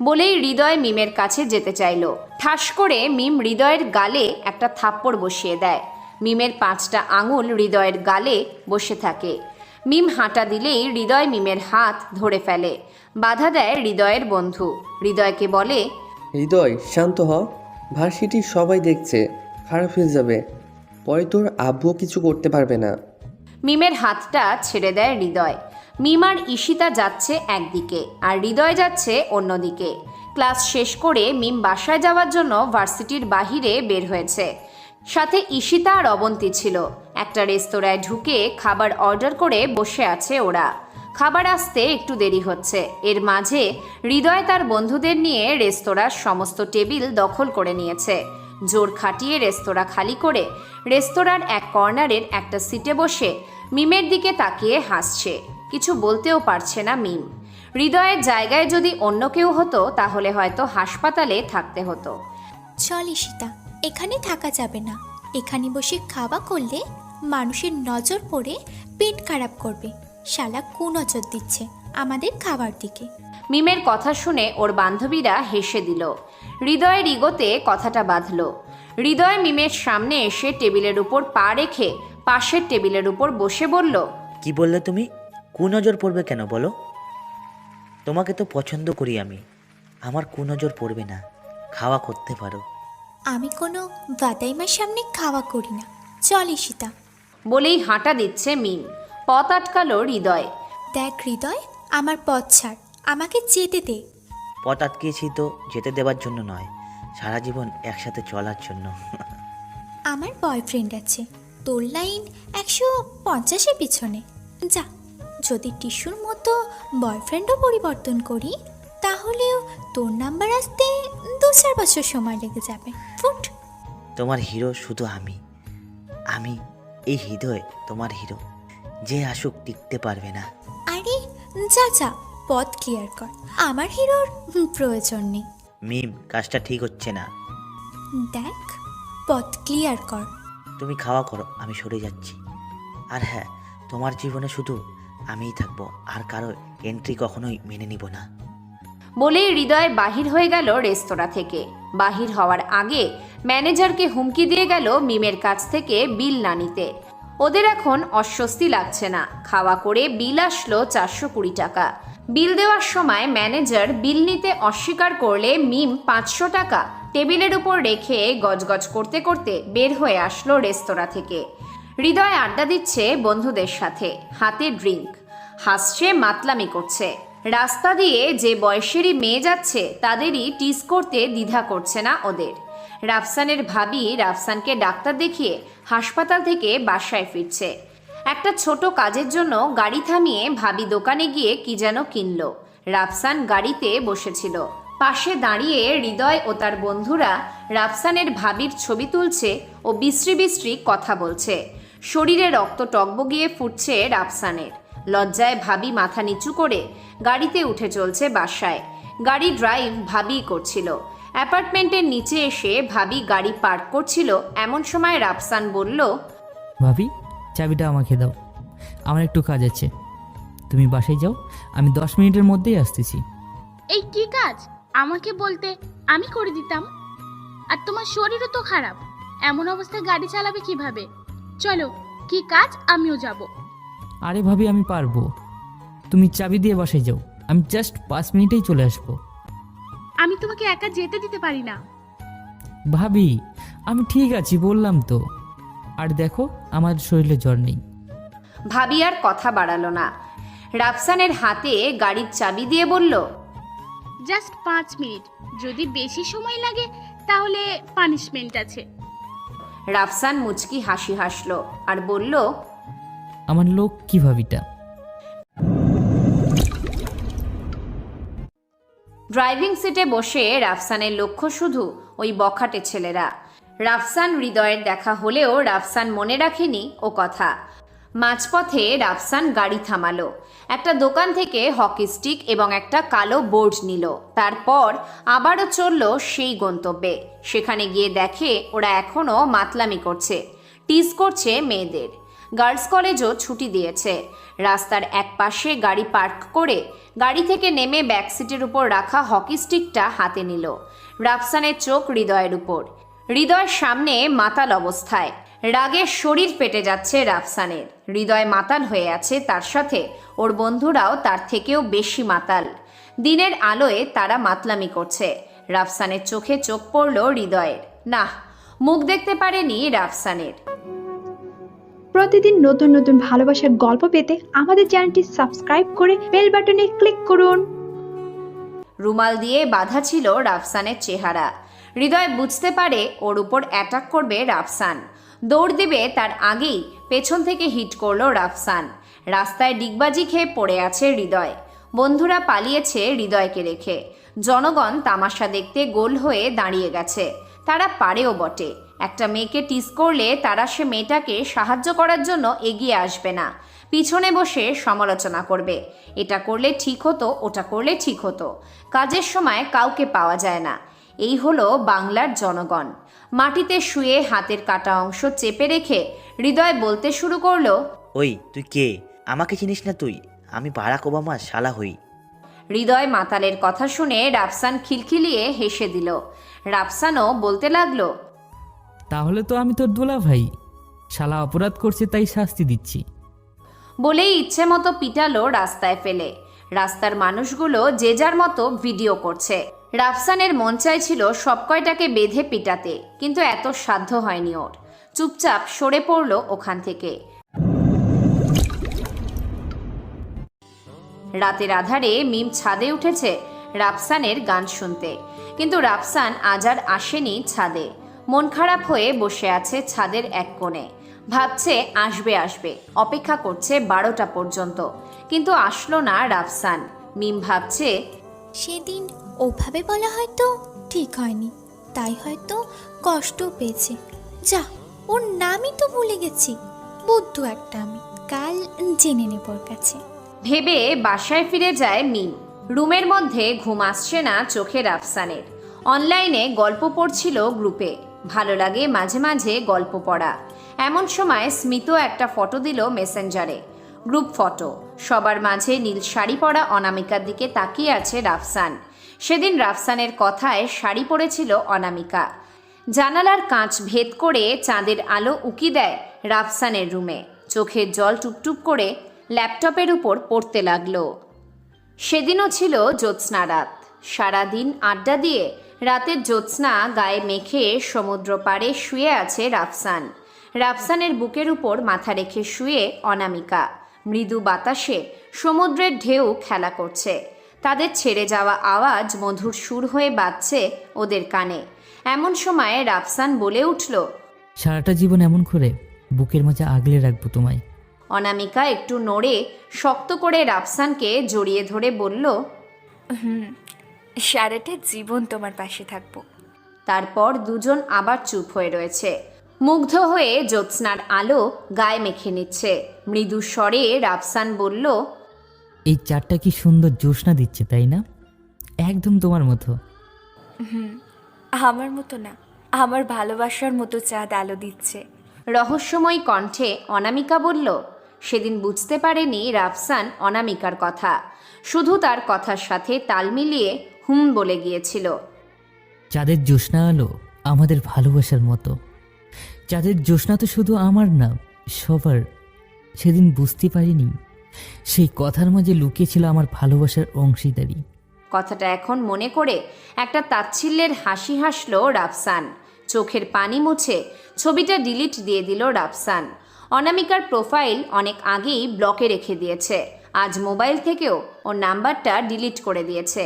B: বলেই হৃদয় মিমের কাছে যেতে চাইল। ঠাস করে মিম হৃদয়ের গালে একটা থাপ্পড় বসিয়ে দেয়। মিমের 5টা আঙুল হৃদয়ের গালে বসে থাকে। মিম হাঁটা দিলেই হৃদয় মিমের হাত ধরে ফেলে। বাধা দেয় হৃদয়ের বন্ধু। হৃদয়কে বলে,
Q: হৃদয় শান্ত হ, ভার্সিটির সবাই দেখছে, খারাপ হয়ে যাবে, পরে তোর আব্বু কিছু করতে পারবে না।
B: মিমের হাতটা ছেড়ে দেয় হৃদয়। মিম আর ঈশিতা যাচ্ছে একদিকে আর হৃদয় যাচ্ছে অন্যদিকে। ক্লাস শেষ করে মিম বাসায় যাওয়ার জন্য ভার্সিটির বাহিরে বের হয়েছে। সাথে ঈশিতা আর অবন্তী ছিল। একটা রেস্তোরাঁয় ঢুকে খাবার অর্ডার করে বসে আছে ওরা। খাবার আসতে একটু দেরি হচ্ছে। এর মাঝে হৃদয় তার বন্ধুদের নিয়ে রেস্তোরাঁর সমস্ত টেবিল দখল করে নিয়েছে। জোর খাটিয়ে রেস্তোরাঁ খালি করে রেস্তোরাঁর এক কর্নারের একটা সিটে বসে মিমের দিকে তাকিয়ে হাসছে। কিছু বলতেও পারছে না মিম। হৃদয়ের জায়গায় যদি অন্য কেউ হতো তাহলে হয়তো হাসপাতালে থাকতে হতো।
F: চল ঈশিতা, এখানে থাকা যাবে না। এখানে বসে খাওয়া করলে মানুষের নজর পড়ে পেট খারাপ করবে। শালা কুনজর দিচ্ছে আমাদের খাবার দিকে।
B: মিমের কথা শুনে ওর বান্ধবীরা হেসে দিল। হৃদয়ের ইগোতে কথাটা বাঁধল। হৃদয় মিমের সামনে এসে টেবিলের উপর পা রেখে পাশের টেবিলের উপর বসে বলল,
N: কি বললে তুমি? কুনজর পড়বে কেন বলো? তোমাকে তো পছন্দ করি আমি, আমার কুনজর পড়বে না, খাওয়া করতে পারো।
F: আমি কোনো বাদাইমার সামনে খাওয়া করি না। চল ঈশিতা।
B: বলেই হাঁটা দিচ্ছে মিম। পথ আটকালো হৃদয়।
F: দেখ হৃদয়, আমার পথ ছাড়, আমাকে যেতে দে।
N: পথ আটকিয়েছি তো যেতে দেওয়ার জন্য নয়, সারা জীবন একসাথে চলার জন্য।
F: আমার বয়ফ্রেন্ড আছে, তোর লাইন 150-এর পিছনে। যা, যদি টিস্যুর মতো বয়ফ্রেন্ডও পরিবর্তন করি তাহলেও তোর নাম্বার আসতে 2-4 বছর সময় লেগে যাবে। ফুট।
N: তোমার হিরো শুধু আমি, আমি এই হৃদয় তোমার হিরো, যে আসুক টিকতে পারবে না।
F: আরে যা যা, পথ ক্লিয়ার কর, আমার হিরোর প্রয়োজন নেই।
N: মিম, কাজটা ঠিক হচ্ছে না।
F: দেখ, পথ ক্লিয়ার কর।
N: তুমি খাওয়া করো, আমি সরে যাচ্ছি। আর হ্যাঁ, তোমার জীবনে শুধু আমিই থাকবো, আর কারো এন্ট্রি কখনোই মেনে নিব না।
B: বলেই হৃদয় বাহির হয়ে গেল রেস্তোরাঁ থেকে। বাহির হওয়ার আগে ম্যানেজারকে হুমকি দিয়ে গেল মিমের কাছ থেকে বিল না নিতে। ওদের এখন অস্বস্তি লাগছে না। খাওয়া করে বিল আসলো 420 টাকা। বিল দেওয়ার সময় ম্যানেজার বিল নিতে অস্বীকার করলে মিম 500 টাকা টেবিলের উপর রেখে গজগজ করতে করতে বের হয়ে আসলো রেস্তোরাঁ থেকে। হৃদয় আড্ডা দিচ্ছে বন্ধুদের সাথে, হাতে ড্রিঙ্ক, হাসছে, মাতলামি করছে। রাস্তা দিয়ে যে বয়সেরই মেয়ে যাচ্ছে তাদেরই টিজ করতে দ্বিধা করছে না ওদের। রাফসানের ভাবি রাফসানকে ডাক্তার দেখিয়ে হাসপাতাল থেকে বাসায় ফিরছে। একটা ছোট কাজের জন্য গাড়ি থামিয়ে ভাবি দোকানে গিয়ে কি যেন কিনল। রাফসান গাড়িতে বসেছিল। পাশে দাঁড়িয়ে হৃদয় ও তার বন্ধুরা রাফসানের ভাবির ছবি তুলছে ও বিশ্রী বিশ্রী কথা বলছে। শরীরে রক্ত টকবগিয়ে ফুটছে রাফসানের। লজ্জায় ভাবি মাথা নিচু করে গাড়িতে উঠে চলছে বাসায়। গাড়ি ড্রাইভ ভাবিই করছিল। অ্যাপার্টমেন্টের নিচে এসে ভাবি গাড়ি পার্ক করছিল, এমন সময় রাফসান বলল,
D: ভাবি চাবিটা আমাকে দাও, আমার একটু কাজ আছে। তুমি বাসায় যাও, আমি 10 মিনিটের মধ্যেই আসতেছি।
E: এই কি কাজ আমাকে বলতে আমি করে দিতাম। আর তোমার শরীরও তো খারাপ, এমন অবস্থায় গাড়ি চালাবে কিভাবে? চলো, কি কাজ আমিও যাব।
D: আরে ভাবি আমি পারবো, তুমি চাবি দিয়ে বাসায় যাও, আমি জাস্ট 5 মিনিটেই চলে আসবো।
E: আমি তোমাকে একা যেতে দিতে পারি না।
D: ভাবি আমি ঠিক আছি বললাম তো, আর দেখো আমার শরীরে জ্বর নেই।
B: ভাবি আর কথা বাড়ালো না, রাফসানের হাতে গাড়ির চাবি দিয়ে বলল,
E: জাস্ট 5 মিনিট, যদি বেশি সময় লাগে তাহলে পানিশমেন্ট আছে।
B: রাফসান মুচকি হাসি হাসলো আর বলল,
D: আমার লোক কি ভাবিটা।
B: ড্রাইভিং সিটে বসে রাফসানের লক্ষ্য শুধু ওই বখাটে ছেলেরা। রাফসান হৃদয়ের দেখা হলেও রাফসান মনে রাখেনি ও কথা। মাঝপথে রাফসান গাড়ি থামালো, একটা দোকান থেকে হকি স্টিক এবং একটা কালো বোর্ড নিল। তারপর আবারও চলল সেই গন্তব্যে। সেখানে গিয়ে দেখে ওরা এখনও মাতলামি করছে, টিজ করছে মেয়েদের। গার্লস কলেজও ছুটি দিয়েছে। রাস্তার এক পাশে গাড়ি পার্ক করে গাড়ি থেকে নেমে ব্যাক সিটের উপর রাখা হকি স্টিকটা হাতে নিল। রাফসানের চোখ হৃদয়ের উপর। হৃদয়ের সামনে মাতাল অবস্থায়, রাগে শরীর ফেটে যাচ্ছে রাফসানের। হৃদয় মাতাল হয়ে আছে, তার সাথে ওর বন্ধুরাও তার থেকেও বেশি মাতাল। দিনের আলোয় তারা মাতলামি করছে। রাফসানের চোখে চোখ পড়ল হৃদয়ের। না, মুখ দেখতে পারেনি রাফসানের।
J: প্রতিদিন নতুন নতুন ভালোবাসার গল্প পেতে আমাদের চ্যানেলটি সাবস্ক্রাইব করে বেল বাটনে ক্লিক করুন।
B: রুমাল দিয়ে বাঁধা ছিল রাফসানের চেহারা। হৃদয় বুঝতে পারে ওর উপর অ্যাটাক করবে রাফসান। দৌড় দিবে তার আগেই পেছন থেকে হিট করলো রাফসান। রাস্তায় ডিগবাজি খেয়ে পড়ে আছে হৃদয়। বন্ধুরা পালিয়েছে হৃদয়কে রেখে। জনগণ তামাশা দেখতে গোল হয়ে দাঁড়িয়ে গেছে। তারা পারেও বটে। একটা মেয়েকে টিজ করলে তারা সে মেয়েটাকে সাহায্য করার জন্য এগিয়ে আসবে না, পিছনে বসে সমালোচনা করবে। এটা করলে ঠিক হতো, ওটা করলে ঠিক হতো। কাজের সময় কাউকে পাওয়া যায় না। এই হলো বাংলার জনগণ। মাটিতে শুয়ে হাতের কাটা অংশ চেপে রেখে হৃদয় বলতে শুরু করলো,
N: ওই তুই কে? আমাকে চিনিস না তুই? আমি বারাক ওবামার শালা হই।
B: হৃদয় মাতালের কথা শুনে রাফসান খিলখিলিয়ে হেসে দিল। রাফসানও বলতে লাগলো,
D: তাহলে তো আমি তোর দোলা ভাই, শালা অপরাধ করছে তাই শাস্তি দিচ্ছি।
B: বলেই ইচ্ছে মতো পিটালো রাস্তায় ফেলে। রাস্তার মানুষগুলো যে যার মতো ভিডিও করছে। রাফসানের মন চাইছিল সব কয়টাকে বেঁধে পিটাতে, কিন্তু এত সাধ্য হয়নি ওর। চুপচাপ সরে পড়ল ওখান থেকে। রাতের আধারে মিম ছাদে উঠেছে রাফসানের গান শুনতে, কিন্তু রাফসান আজ আর আসেনি ছাদে। মন খারাপ হয়ে বসে আছে ছাদের এক কোণে। ভাবছে আসবে আসবে, অপেক্ষা করছে 12টা পর্যন্ত, কিন্তু আসলো না রাফসান। মিম ভাবছে,
F: সেদিন ওভাবে বলা হয়তো ঠিক হয়নি, তাই হয়তো কষ্ট পেয়েছে। যা, ওর নামই তো ভুলে গেছি। বুদ্ধু একটা আমি, কাল জেনে নেব ওর কাছে।
B: ভেবে বাসায় ফিরে যায় মিম। রুমের মধ্যে ঘুম আসছে না চোখে রাফসানের। অনলাইনে গল্প পড়ছিল গ্রুপে। ভালো লাগে মাঝে মাঝে গল্প পড়া। এমন সময় স্মিত একটা ফটো দিল মেসেঞ্জারে। Group photo. সবার মাঝে নীল শাড়ি পরা অনামিকার দিকে তাকিয়ে আছে রাফসান। সেদিন রাফসানের কথায় শাড়ি পরেছিল অনামিকা। জানালার কাঁচ ভেদ করে চাঁদের আলো উকি দেয় রাফসানের রুমে। চোখের জল টুপটুপ করে ল্যাপটপের উপর পড়তে লাগলো। সেদিনও ছিল জ্যোৎস্না রাত। সারাদিন আড্ডা দিয়ে রাতের জ্যোৎস্না গায়ে মেখে সমুদ্র পাড়ে শুয়ে আছে রাফসান। রাফসানের বুকের উপর মাথা রেখে শুয়ে অনামিকা। মৃদু বাতাসে সমুদ্রের ঢেউ খেলা করছে। তাদের ছেড়ে যাওয়া আওয়াজ মধুর সুর হয়ে বাজছে ওদের কানে। এমন সময় রাফসান বলে উঠল,
D: সারাটা জীবন এমন করে বুকের মাঝে আগলে রাখবো তোমায়।
B: অনামিকা একটু নড়ে শক্ত করে রাফসানকে জড়িয়ে ধরে বলল,
R: সারাটা জীবন তোমার পাশে থাকবো।
B: তারপর দুজন আবার চুপ হয়ে রয়েছে। মুগ্ধ হয়ে জ্যোৎস্নার আলো গায়ে মেখে নিচ্ছে। মৃদু স্বরে রাফসান বলল,
D: এই চারটা কি সুন্দর জ্যোৎস্না দিচ্ছে তাই না? একদম তোমার মতো।
R: আমার মতো না, আমার ভালোবাসার মতো চাঁদ আলো দিচ্ছে।
B: রহস্যময়ী কণ্ঠে অনামিকা বলল। সেদিন বুঝতে পারেনি রাফসান অনামিকার কথা, শুধু তার কথার সাথে তাল মিলিয়ে হুম বলে গিয়েছিল।
D: চাঁদের জ্যোৎস্না আলো আমাদের ভালোবাসার মতো। চাঁদের জ্যোৎস্না তো শুধু আমার না, সবার। সেদিন বুঝতে পারিনি সেই কথার মাঝে লুকিয়েছিল আমার ভালোবাসার অংশীদারি।
B: কথাটা এখন মনে করে একটা তাচ্ছিল্যের হাসি হাসল রাফসান। চোখের পানি মুছে ছবিটা ডিলিট দিয়ে দিল রাফসান। অনামিকার প্রোফাইল অনেক আগেই ব্লকে রেখে দিয়েছে। আজ মোবাইল থেকেও ওর নাম্বারটা ডিলিট করে দিয়েছে।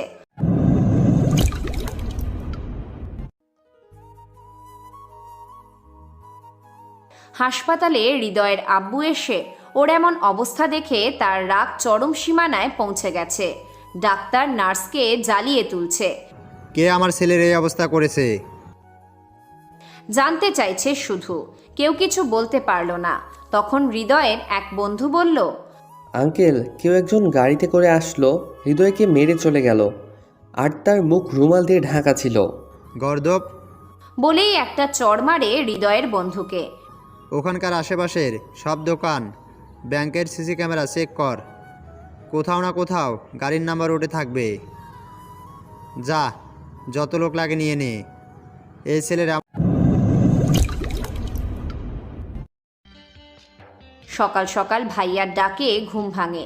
B: হাসপাতালে হৃদয়ের আব্বু এসে ওর এমন অবস্থা দেখে তার রাগ চরম সীমানায় পৌঁছে গেছে। ডাক্তার নার্সকে জ্বালিয়ে তুলছে।
I: কে আমার ছেলের এই অবস্থা করেছে?
B: জানতে চাইছে শুধু, কেউ কিছু বলতে পারল না। তখন হৃদয়ের এক বন্ধু বলল,
Q: আঙ্কেল, কেউ একজন গাড়িতে করে আসলো, হৃদয়কে মেরে চলে গেল, আর তার মুখ রুমাল দিয়ে ঢাকা ছিল।
I: গর্দব
B: বলেই একটা চড় মারে হৃদয়ের বন্ধুকে।
I: ওখানকার আশেপাশের সব দোকান, ব্যাংকের সিসি ক্যামেরা চেক কর, কোথাও না কোথাও গাড়ির নাম্বার উঠে থাকবে। যা, যত লোক লাগে নিয়ে নে। এই ছেলের
B: সকাল সকাল ভাইয়ার ডাকে ঘুম ভাঙে।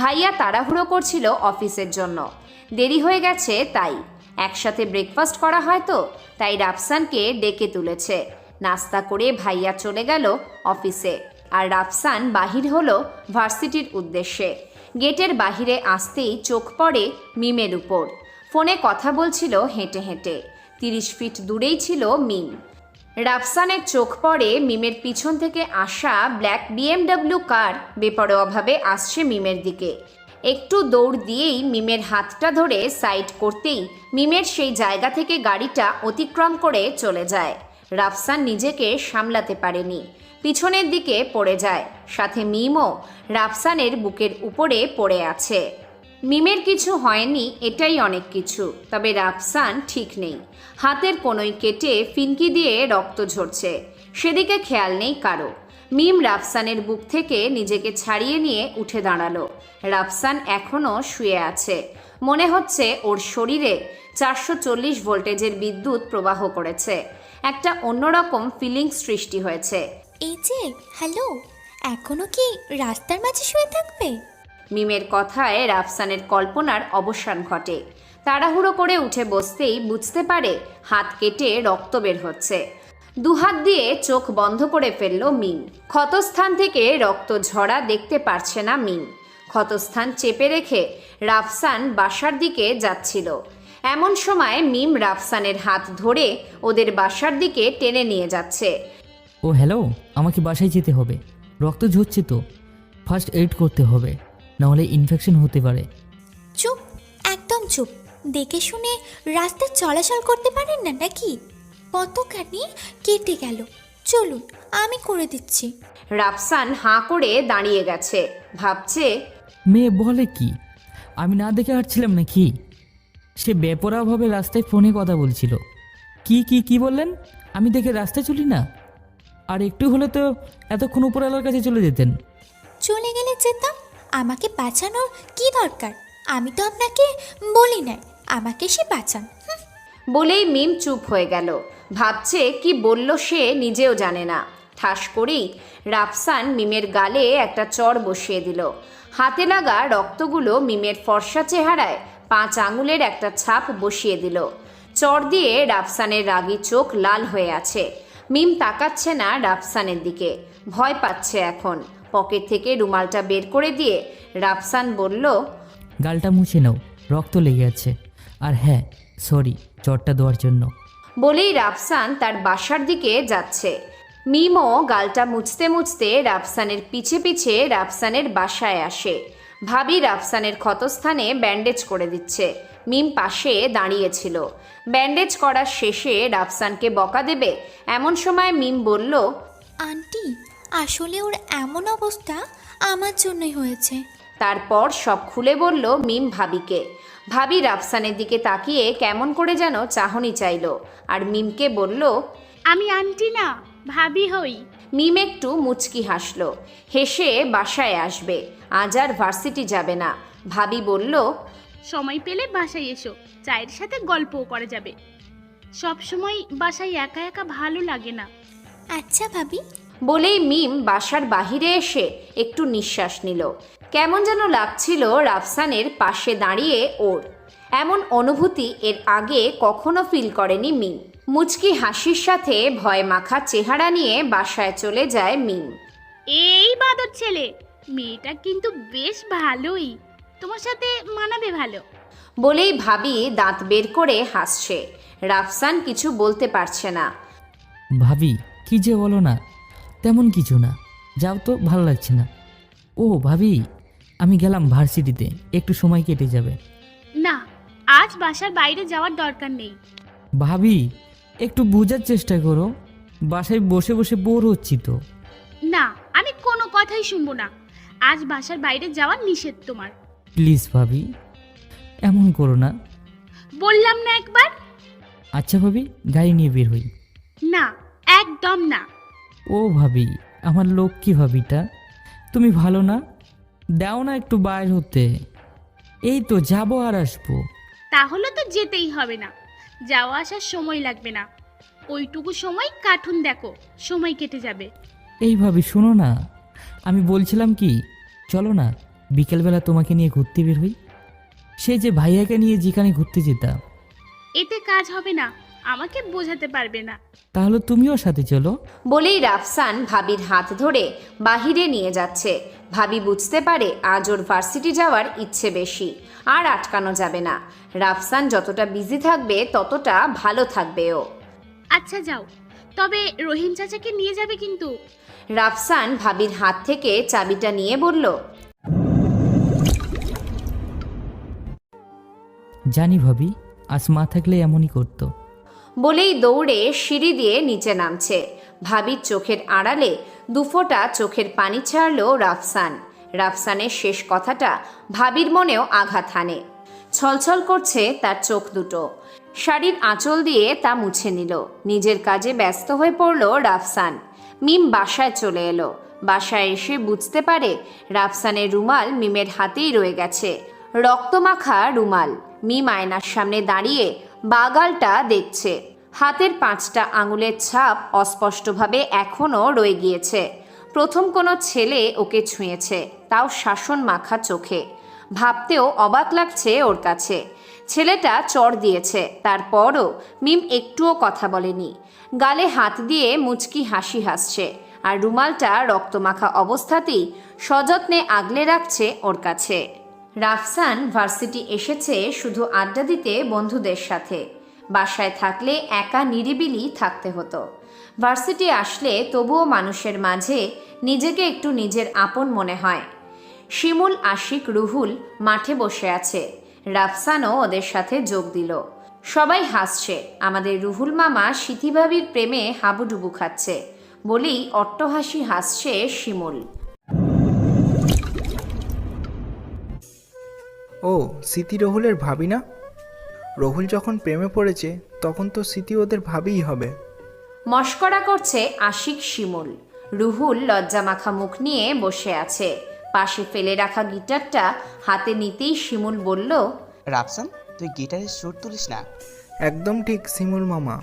B: ভাইয়া তাড়াহুড়ো করছিল অফিসের জন্য, দেরি হয়ে গেছে তাই। একসাথে ব্রেকফাস্ট করা হয় তো, তাই রাফসানকে ডেকে তুলেছে। নাস্তা করে ভাইয়া চলে গেল অফিসে, আর রাফসান বাহির হলো ভার্সিটির উদ্দেশ্যে। গেটের বাহিরে আসতেই চোখ পড়ে মিমের উপর। ফোনে কথা বলছিল হেঁটে হেঁটে। 30 ফিট দূরেই ছিল মিম। রাফসানের চোখ পড়ে মিমের পিছন থেকে আসা ব্ল্যাক BMW কার বেপরোয়াভাবে আসছে মিমের দিকে। একটু দৌড় দিয়েই মিমের হাতটা ধরে সাইড করতেই মিমের সেই জায়গা থেকে গাড়িটা অতিক্রম করে চলে যায়। রাফসান নিজেকে সামলাতে পারেনি, পিছনের দিকে পড়ে যায়। সাথে মিমও রাফসানের বুকের উপরে পড়ে আছে। মিমের কিছু হয়নি, এটাই অনেক কিছু। তবে রাফসান ঠিক নেই। হাতের কোনোই কেটে ফিনকি দিয়ে রক্ত ঝরছে, সেদিকে খেয়াল নেই কারো। মিম রাফসানের বুক থেকে নিজেকে ছাড়িয়ে নিয়ে উঠে দাঁড়ালো। রাফসান এখনও শুয়ে আছে। মনে হচ্ছে ওর শরীরে 440 ভোল্টেজের বিদ্যুৎ প্রবাহ করেছে। একটা অন্যরকম ফিলিংস সৃষ্টি হয়েছে।
F: এই যে, হ্যালো, এখনো কি রাস্তার মাঝে শুয়ে থাকবে?
B: মিমের কথায় রাফসানের কল্পনার অবসান ঘটে। তাড়াহুড়ো করে উঠে বসতেই বুঝতে পারে হাত কেটে রক্ত বের হচ্ছে। দুহাত দিয়ে চোখ বন্ধ করে ফেলল মিম। ক্ষতস্থান থেকে রক্ত ঝরা দেখতে পারছে না মিম। ক্ষতস্থান চেপে রেখে রাফসান বাসার দিকে যাচ্ছিল। এমন সময় মিম রাফসানের হাত ধরে ওদের বাসার দিকে টেনে নিয়ে যাচ্ছে।
D: ও হ্যালো, আমাকে বাসায় যেতে হবে, রক্ত ঝরছে তো, ফার্স্ট এইড করতে হবে, নাহলে ইনফেকশন হতে পারে।
F: চুপ, একদম চুপ। দেখে শুনে রাস্তায় চলাচল করতে পারেন না নাকি? কতখানি কেটে গেল, চলুন আমি করে দিচ্ছি।
B: রাফসান হাঁ করে দাঁড়িয়ে গেছে, ভাবছে
D: মেয়ে বলে কি, আমি না দেখে হাঁটছিলাম নাকি? সে বেপরোয়াভাবে রাস্তায় ফোনে কথা বলছিল। কি বললেন? আমি দেখে রাস্তায় চলি না? আর একটু হলে তো এতক্ষণ উপরওয়ালার কাছে চলে যেতেন।
F: চলে গেলে যেতাম, আমাকে বাঁচানোর কি দরকার? আমি তো আপনাকে বলি নাই আমাকে সে বাঁচান।
B: বলেই মিম চুপ হয়ে গেল। ভাবছে কি বলল সে নিজেও জানে না। ঠাস করেই রাফসান মিমের গালে একটা চড় বসিয়ে দিল। হাতে লাগা রক্তগুলো মিমের ফর্সা চেহারায় 5 আঙুলের একটা ছাপ বসিয়ে দিল। চড় দিয়ে রাফসানের রাগী চোখ লাল হয়ে আছে। মিম তাকাচ্ছে না রাফসানের দিকে, ভয় পাচ্ছে এখন। পকেট থেকে রুমালটা বের করে দিয়ে রাফসান বলল,
D: গালটা মুছে নাও, রক্ত লেগে আছে। আর হ্যাঁ, সরি চটটা দেওয়ার জন্য।
B: বলেই রাফসান তার বাসার দিকে যাচ্ছে। মিমও গালটা মুছতে মুছতে রাফসানের পিছে পিছে রাফসানের বাসায় আসে। ভাবি রাফসানের ক্ষতস্থানে ব্যান্ডেজ করে দিচ্ছে। মিম পাশে দাঁড়িয়েছিল। ব্যান্ডেজ করার শেষে রাফসানকে বকা দেবে এমন সময় মিম বলল,
F: আন্টি, আসলে ওর এমন অবস্থা আমার জন্যই হয়েছে।
B: তারপর সব খুলে বলল মিম ভাবিকে। ভাবি রাফসানের দিকে তাকিয়ে কেমন করে যেন চাহনি চাইল আর মিমকে বলল,
E: আমি আন্টি না, ভাবি হই।
B: মিম একটু মুচকি হাসল। হেসে বাসায় আসবে, আজ আর ভার্সিটি যাবে না। ভাবি বলল,
E: সময় পেলে বাসায় এসো, চায়ের সাথে গল্পও করা যাবে। সব সময় বাসায় একা একা ভালো লাগে না।
F: আচ্ছা ভাবি।
B: বলেই মিম বাসার বাহিরে এসে একটু নিঃশ্বাস নিল। কেমন যেন লাগছিল রাফসানের পাশে দাঁড়িয়ে ওর। এমন অনুভূতি এর আগে কখনো ফিল করেনি মিম। মুচকি হাসির সাথে ভয় মাখা চেহারা নিয়ে বাসায় চলে যায় মিম।
E: এই বাদর ছেলে, মেয়েটা কিন্তু বেশ ভালোই, তোমার সাথে মানাবে ভালো।
B: বলেই ভাবি দাঁত বের করে হাসছে। রাফসান কিছু বলতে পারছে না।
D: ভাবি কি যে বলো না, তেমন কিছু না, যাও তো, ভালো লাগছে না। ও ভাবি, আমি গেলাম ভার্সিটিতে, একটু সময় কেটে যাবে।
E: না, আজ বাসার বাইরে যাওয়ার দরকার নেই।
D: ভাবি একটু বোঝার চেষ্টা করো, বাসায় বসে বসে বোর হচ্ছি তো।
E: না, আমি কোনো কথাই শুনবো না। আজ বাসার বাইরে যাওয়ার নিষেধ তোমার।
D: প্লিজ ভাবি, এমন করো না।
E: বললাম না একবার।
D: আচ্ছা ভাবি, গাড়ি নিয়ে বের হই।
E: না, একদম না।
D: ও ভাবি, আমার লক্ষ্মী ভাবিটা, তুমি ভালো না, দাও না একটু বাইর হতে। এই তো যাবো আর আসবো।
E: তাহলে তো যেতেই হবে না, যাওয়া আসার সময় লাগবে না। ওইটুকু সময় কার্টুন দেখো, সময় কেটে যাবে।
D: এই ভাবি শোনো না, আমি বলছিলাম কি, চলো না বিকেলবেলা তোমাকে নিয়ে ঘুরতে বের হই। সে যে ভাইয়াকে নিয়ে যেখানে ঘুরতে যেতাম।
E: এতে কাজ হবে না, আমাকে বোঝাতে পারবে না।
D: তাহলে তুমিও সাথে চলো।
B: বলেই রাফসান ভাবির হাত ধরে বাহিরে নিয়ে যাচ্ছে। ভাবি বুঝতে পারে আজ ওর ভার্সিটি যাওয়ার ইচ্ছে বেশি, আর আটকানো যাবে না। রাফসান যতটা বিজি থাকবে ততটা ভালো থাকবে ও।
E: আচ্ছা যাও, তবে রহিম চাচাকে নিয়ে যাবে কিন্তু।
B: রাফসান ভাবির হাত থেকে চাবিটা নিয়ে বলল,
D: জানি ভাবি, আজ মা থাকলে এমনই করতো।
B: বলেই দৌড়ে সিঁড়ি দিয়ে নিচে নামছে। ভাবির চোখের আড়ালে দুফোঁটা চোখের পানি ছাড়ল রাফসান। রাফসানের শেষ কথাটা ভাবির মনেও আঘাত হানে। ছলছল করছে তার চোখ দুটো। শাড়ির আঁচল দিয়ে তা মুছে নিল। নিজের কাজে ব্যস্ত হয়ে পড়ল রাফসান। মিম বাসায় চলে এলো। বাসায় এসে বুঝতে পারে রাফসানের রুমাল মিমের হাতেই রয়ে গেছে, রক্তমাখা রুমাল। মিম আয়নার সামনে দাঁড়িয়ে বাগালটা দেখছে। হাতের 5টা আঙুলের ছাপ অস্পষ্টভাবে এখনও রয়ে গিয়েছে। প্রথম কোনো ছেলে ওকে ছুঁয়েছে, তাও শাসন মাখা চোখে। ভাবতেও অবাক লাগছে ওর কাছে। ছেলেটা চড় দিয়েছে, তারপরও মিম একটুও কথা বলেনি। গালে হাত দিয়ে মুচকি হাসি হাসছে, আর রুমালটা রক্তমাখা অবস্থাতেই সযত্নে আগলে রাখছে ওর কাছে। রাফসান ভার্সিটি এসেছে শুধু আড্ডা দিতে বন্ধুদের সাথে। বাসায় থাকলে একা নিরিবিলি থাকতে হতো। ভার্সিটি আসলে তবুও মানুষের মাঝে নিজেকে একটু নিজের আপন মনে হয়। শিমুল, আশিক, রুহুল মাঠে বসে আছে। রাফসানও ওদের সাথে যোগ দিল। সবাই হাসছে। আমাদের রুহুল মামা সিথিভাবির প্রেমে হাবুডুবু খাচ্ছে বলেই অট্টহাসি হাসছে শিমুল।
S: ও স্মৃতি রহুলের ভাবি না? রহুল যখন প্রেমে পড়েছে তখন তো স্মৃতি ওদের ভাবিই হবে।
B: মস্করা করছে আশিক, শিমুল। রুহুল লজ্জামাখা মুখ নিয়ে বসে আছে। পাশে ফেলে রাখা গিটারটা হাতে নিতেই শিমুল বলল,
L: রাফসান, তুই গিটারের সুর তুলিস না?
S: একদম ঠিক শিমুল মামা,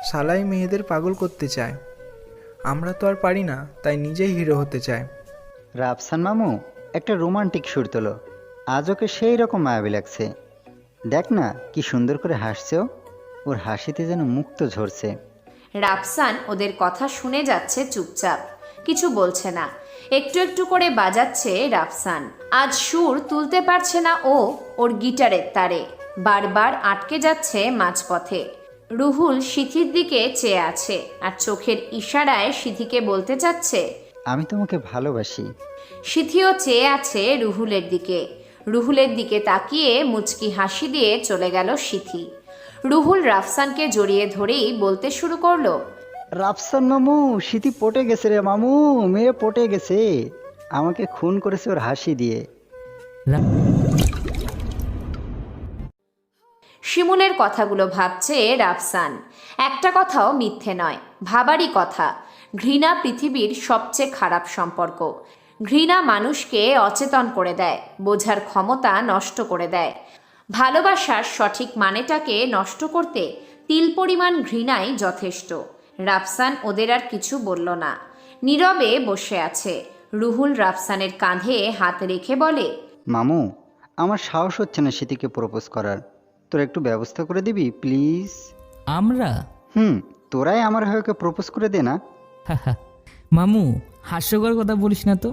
S: শালাই মেয়েদের পাগল করতে চায়। আমরা তো আর পারি না, তাই নিজেই হিরো হতে চায়।
T: রাফসান মামু, একটা রোমান্টিক সুর তোলো, আজ ওকে সেই রকম মায়াবী লাগছে। দেখ না কি সুন্দর করে হাসছেও, ওর হাসিতে যেন মুক্ত ঝরছে।
B: রাফসান ওদের কথা শুনে যাচ্ছে চুপচাপ, কিছু বলছে না। একটু একটু করে বাজাচ্ছে রাফসান। আজ সুর তুলতে পারছে না ও ওর গিটারের তারে, বারবার আটকে যাচ্ছে মাঝপথে। রুহুল সিথির দিকে চেয়ে আছে আর চোখের ইশারায় সিথিকে বলতে চাচ্ছে,
T: আমি তোমাকে ভালোবাসি।
B: সিথিও চেয়ে আছে রুহুলের দিকে। রুহুলের দিকে তাকিয়ে মুচকি হাসি দিয়ে চলে গেল সিথি। রুহুল রাফসানকে জড়িয়ে ধরেই বলতে শুরু করলো,
T: রাফসান মামু, স্মৃতি পটে গেছে রে মামু, মেয়ে পটে গেছে, আমাকে খুন করেছে ওর হাসি দিয়ে।
B: শিমুলের কথাগুলো ভাবছে রাফসান। একটা কথাও মিথ্যে নয়, ভাবারই কথা। ঘৃণা পৃথিবীর সবচেয়ে খারাপ সম্পর্ক। ঘৃণা মানুষকে অচেতন করে দেয়, বোঝার ক্ষমতা নষ্ট করে দেয়। ভালোবাসার সঠিক মানেটাকে নষ্ট করতে তিল পরিমাণ ঘৃণাই যথেষ্ট। রাফসান ওদের আর কিছু বলল না, নীরবে বসে আছে। রুহুল রাফসানের কাঁধে হাত রেখে বলে,
T: মামু, আমার সাহস হচ্ছে না স্মৃতিকে প্রপোজ করার। তোরা একটু ব্যবস্থা করে দিবি প্লিজ?
D: আমরা?
T: তোরাই আমার হয়ে ওকে প্রপোজ করে দে না।
D: মামু, হাস্যকর কথা বলিস না তো।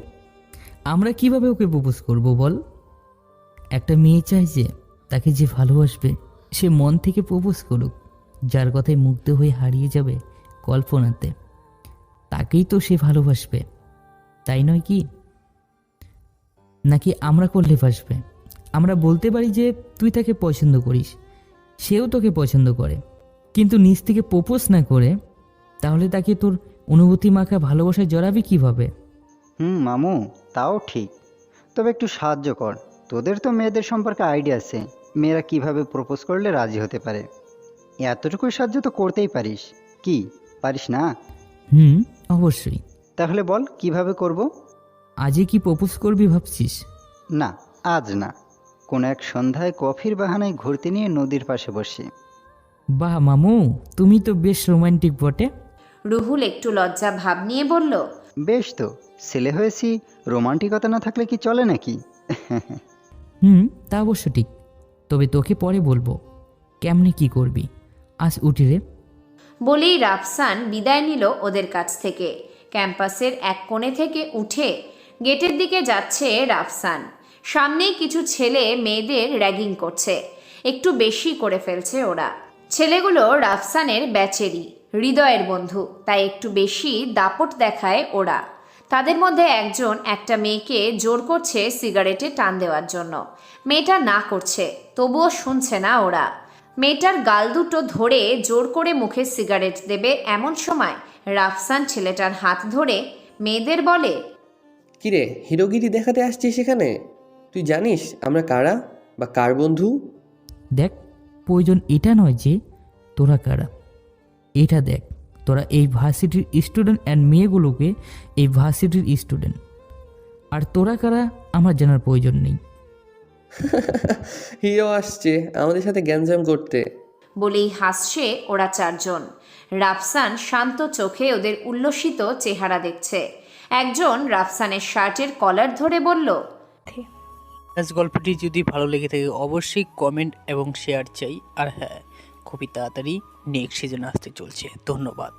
D: আমরা কিভাবে ওকে প্রপোজ করব বল? একটা মেয়ে চাই যে তাকে যে ভালোবাসবে সে মন থেকে প্রপোজ করুক। যার কথায় মুগ্ধ হয়ে হারিয়ে যাবে কল্পনাতে, তাকেই তো সে ভালোবাসবে, তাই নয় কি? নাকি আমরা করলে বাসবে? আমরা বলতে পারি যে তুই তাকে পছন্দ করিস, সেও তোকে পছন্দ করে, কিন্তু নিজ থেকে প্রপোজ না করে তাহলে তাকে তোর অনুভূতি মাখা ভালোবাসায় জড়াবি কিভাবে?
T: মামু, তাও ঠিক, তবে একটু সাহায্য কর। তোদের তো মেয়েদের সম্পর্কে আইডিয়া আছে, মেয়েরা কিভাবে প্রপোজ করলে রাজি হতে পারে। এতটুকুই সাহায্য তো করতেই পারিস, কি পারিস না?
D: অবশ্যই।
T: তাহলে বল কিভাবে করব?
D: আজই কি প্রপোজ করবি ভাবছিস?
T: না, আজ না, কোনো এক সন্ধ্যায় কফির বাহানায় ঘুরতে নিয়ে নদীর পাশে বসি।
D: বাহ মামু, তুমি তো বেশ রোমান্টিক বটে।
B: রুহুল একটু লজ্জা ভাব নিয়ে বলল,
T: বেশ তো, ছেলে হয়েছি, রোমান্টিকতা না থাকলে কি চলে নাকি?
D: তা অবশ্য ঠিক, তবে তোকে পরে বলবো কেমনে কি করবি। আজ উঠি রে।
B: বলেই রাফসান বিদায় নিল ওদের কাছ থেকে। ক্যাম্পাসের এক কোণে থেকে উঠে গেটের দিকে যাচ্ছে রাফসান। সামনেই কিছু ছেলে মেয়েদের র্যাগিং করছে, একটু বেশি করে ফেলছে ওরা। ছেলেগুলো রাফসানের ব্যাচেরই, হৃদয়ের বন্ধু, তাই একটু বেশি দাপট দেখায় ওরা। তাদের মধ্যে একজন একটা মেয়েকে জোর করছে সিগারেটে টান দেওয়ার জন্য। মেয়েটা না করছে, তবুও শুনছে না ওরা। মেয়েটার গাল দুটো ধরে জোর করে মুখে সিগারেট দেবে এমন সময় রাফসান ছেলেটার হাত ধরে মেয়েদের বলে,
Q: কিরে, হিরোগিরি দেখাতে আসছিস সেখানে? তুই জানিস আমরা কারা বা কার বন্ধু?
D: দেখ, প্রয়োজন এটা নয় যে তোরা কারা, এটা দেখ তোরা এই ভার্সিটির স্টুডেন্ট অ্যান্ড মেয়েগুলোকে এই ভার্সিটির স্টুডেন্ট। আর তোরা কারা আমার জানার প্রয়োজন নেই।
Q: হিরো আসছে আমাদের সাথে গ্যাঞ্জাম করতে।
B: বলেই হাসছে ওরা চারজন। রাফসান শান্ত চোখে ওদের উল্লসিত চেহারা দেখছে। একজন রাফসানের শার্টের কলার ধরে বলল,
U: আজ গল্পটি যদি ভালো লেগে থাকে অবশ্যই কমেন্ট এবং শেয়ার চাই। আর হ্যাঁ, খুবই তাড়াতাড়ি নেক্সট সিজন আসতে চলছে। ধন্যবাদ।